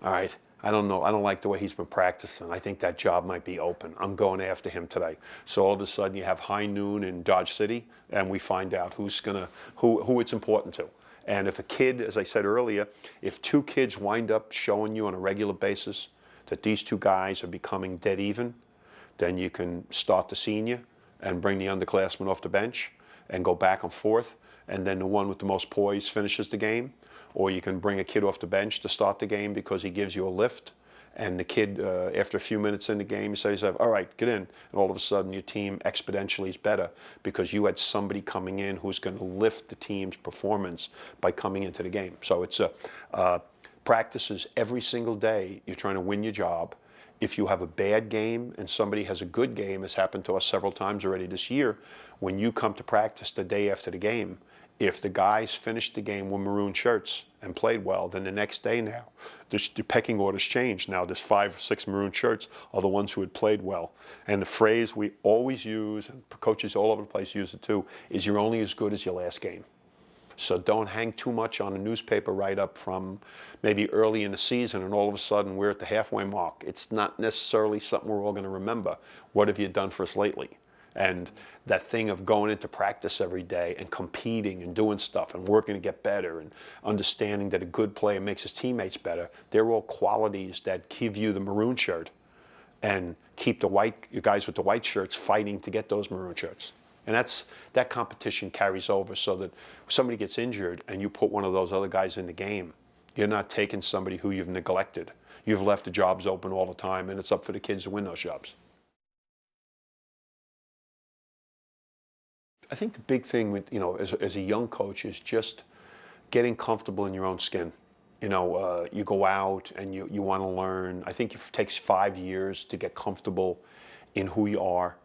all right, I don't know, I don't like the way he's been practicing. I think that job might be open. I'm going after him today. So all of a sudden you have high noon in Dodge City, and we find out who it's important to. And if a kid, as I said earlier, if 2 kids wind up showing you on a regular basis that these 2 guys are becoming dead even, then you can start the senior and bring the underclassmen off the bench and go back and forth, and then the one with the most poise finishes the game. Or you can bring a kid off the bench to start the game because he gives you a lift, and the kid, after a few minutes in the game, you say to yourself, all right, get in. And all of a sudden your team exponentially is better because you had somebody coming in who's going to lift the team's performance by coming into the game. So it's practices every single day. You're trying to win your job. If you have a bad game and somebody has a good game, as happened to us several times already this year, when you come to practice the day after the game, if the guys finished the game with maroon shirts and played well, then the next day now, the pecking orders changed. Now there's 5 or 6 maroon shirts are the ones who had played well. And the phrase we always use, and coaches all over the place use it too, is you're only as good as your last game. So don't hang too much on a newspaper write-up from maybe early in the season and all of a sudden we're at the halfway mark. It's not necessarily something we're all going to remember. What have you done for us lately? And that thing of going into practice every day and competing and doing stuff and working to get better and understanding that a good player makes his teammates better, they're all qualities that give you the maroon shirt and keep you guys with the white shirts fighting to get those maroon shirts. And that competition carries over, so that if somebody gets injured and you put one of those other guys in the game, you're not taking somebody who you've neglected. You've left the jobs open all the time, and it's up for the kids to win those jobs. I think the big thing with, as a young coach is just getting comfortable in your own skin. You go out and you want to learn. I think it takes 5 years to get comfortable in who you are.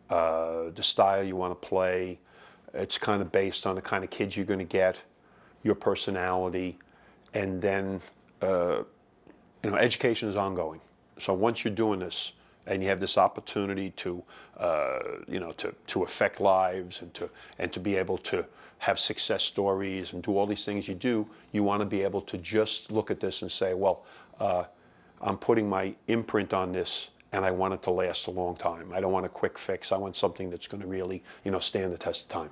The style you want to play. It's kind of based on the kind of kids you're going to get, your personality, and then education is ongoing. So once you're doing this and you have this opportunity to to affect lives and to be able to have success stories and do all these things you do, you want to be able to just look at this and say, well, I'm putting my imprint on this. And I want it to last a long time. I don't want a quick fix. I want something that's going to really, stand the test of time.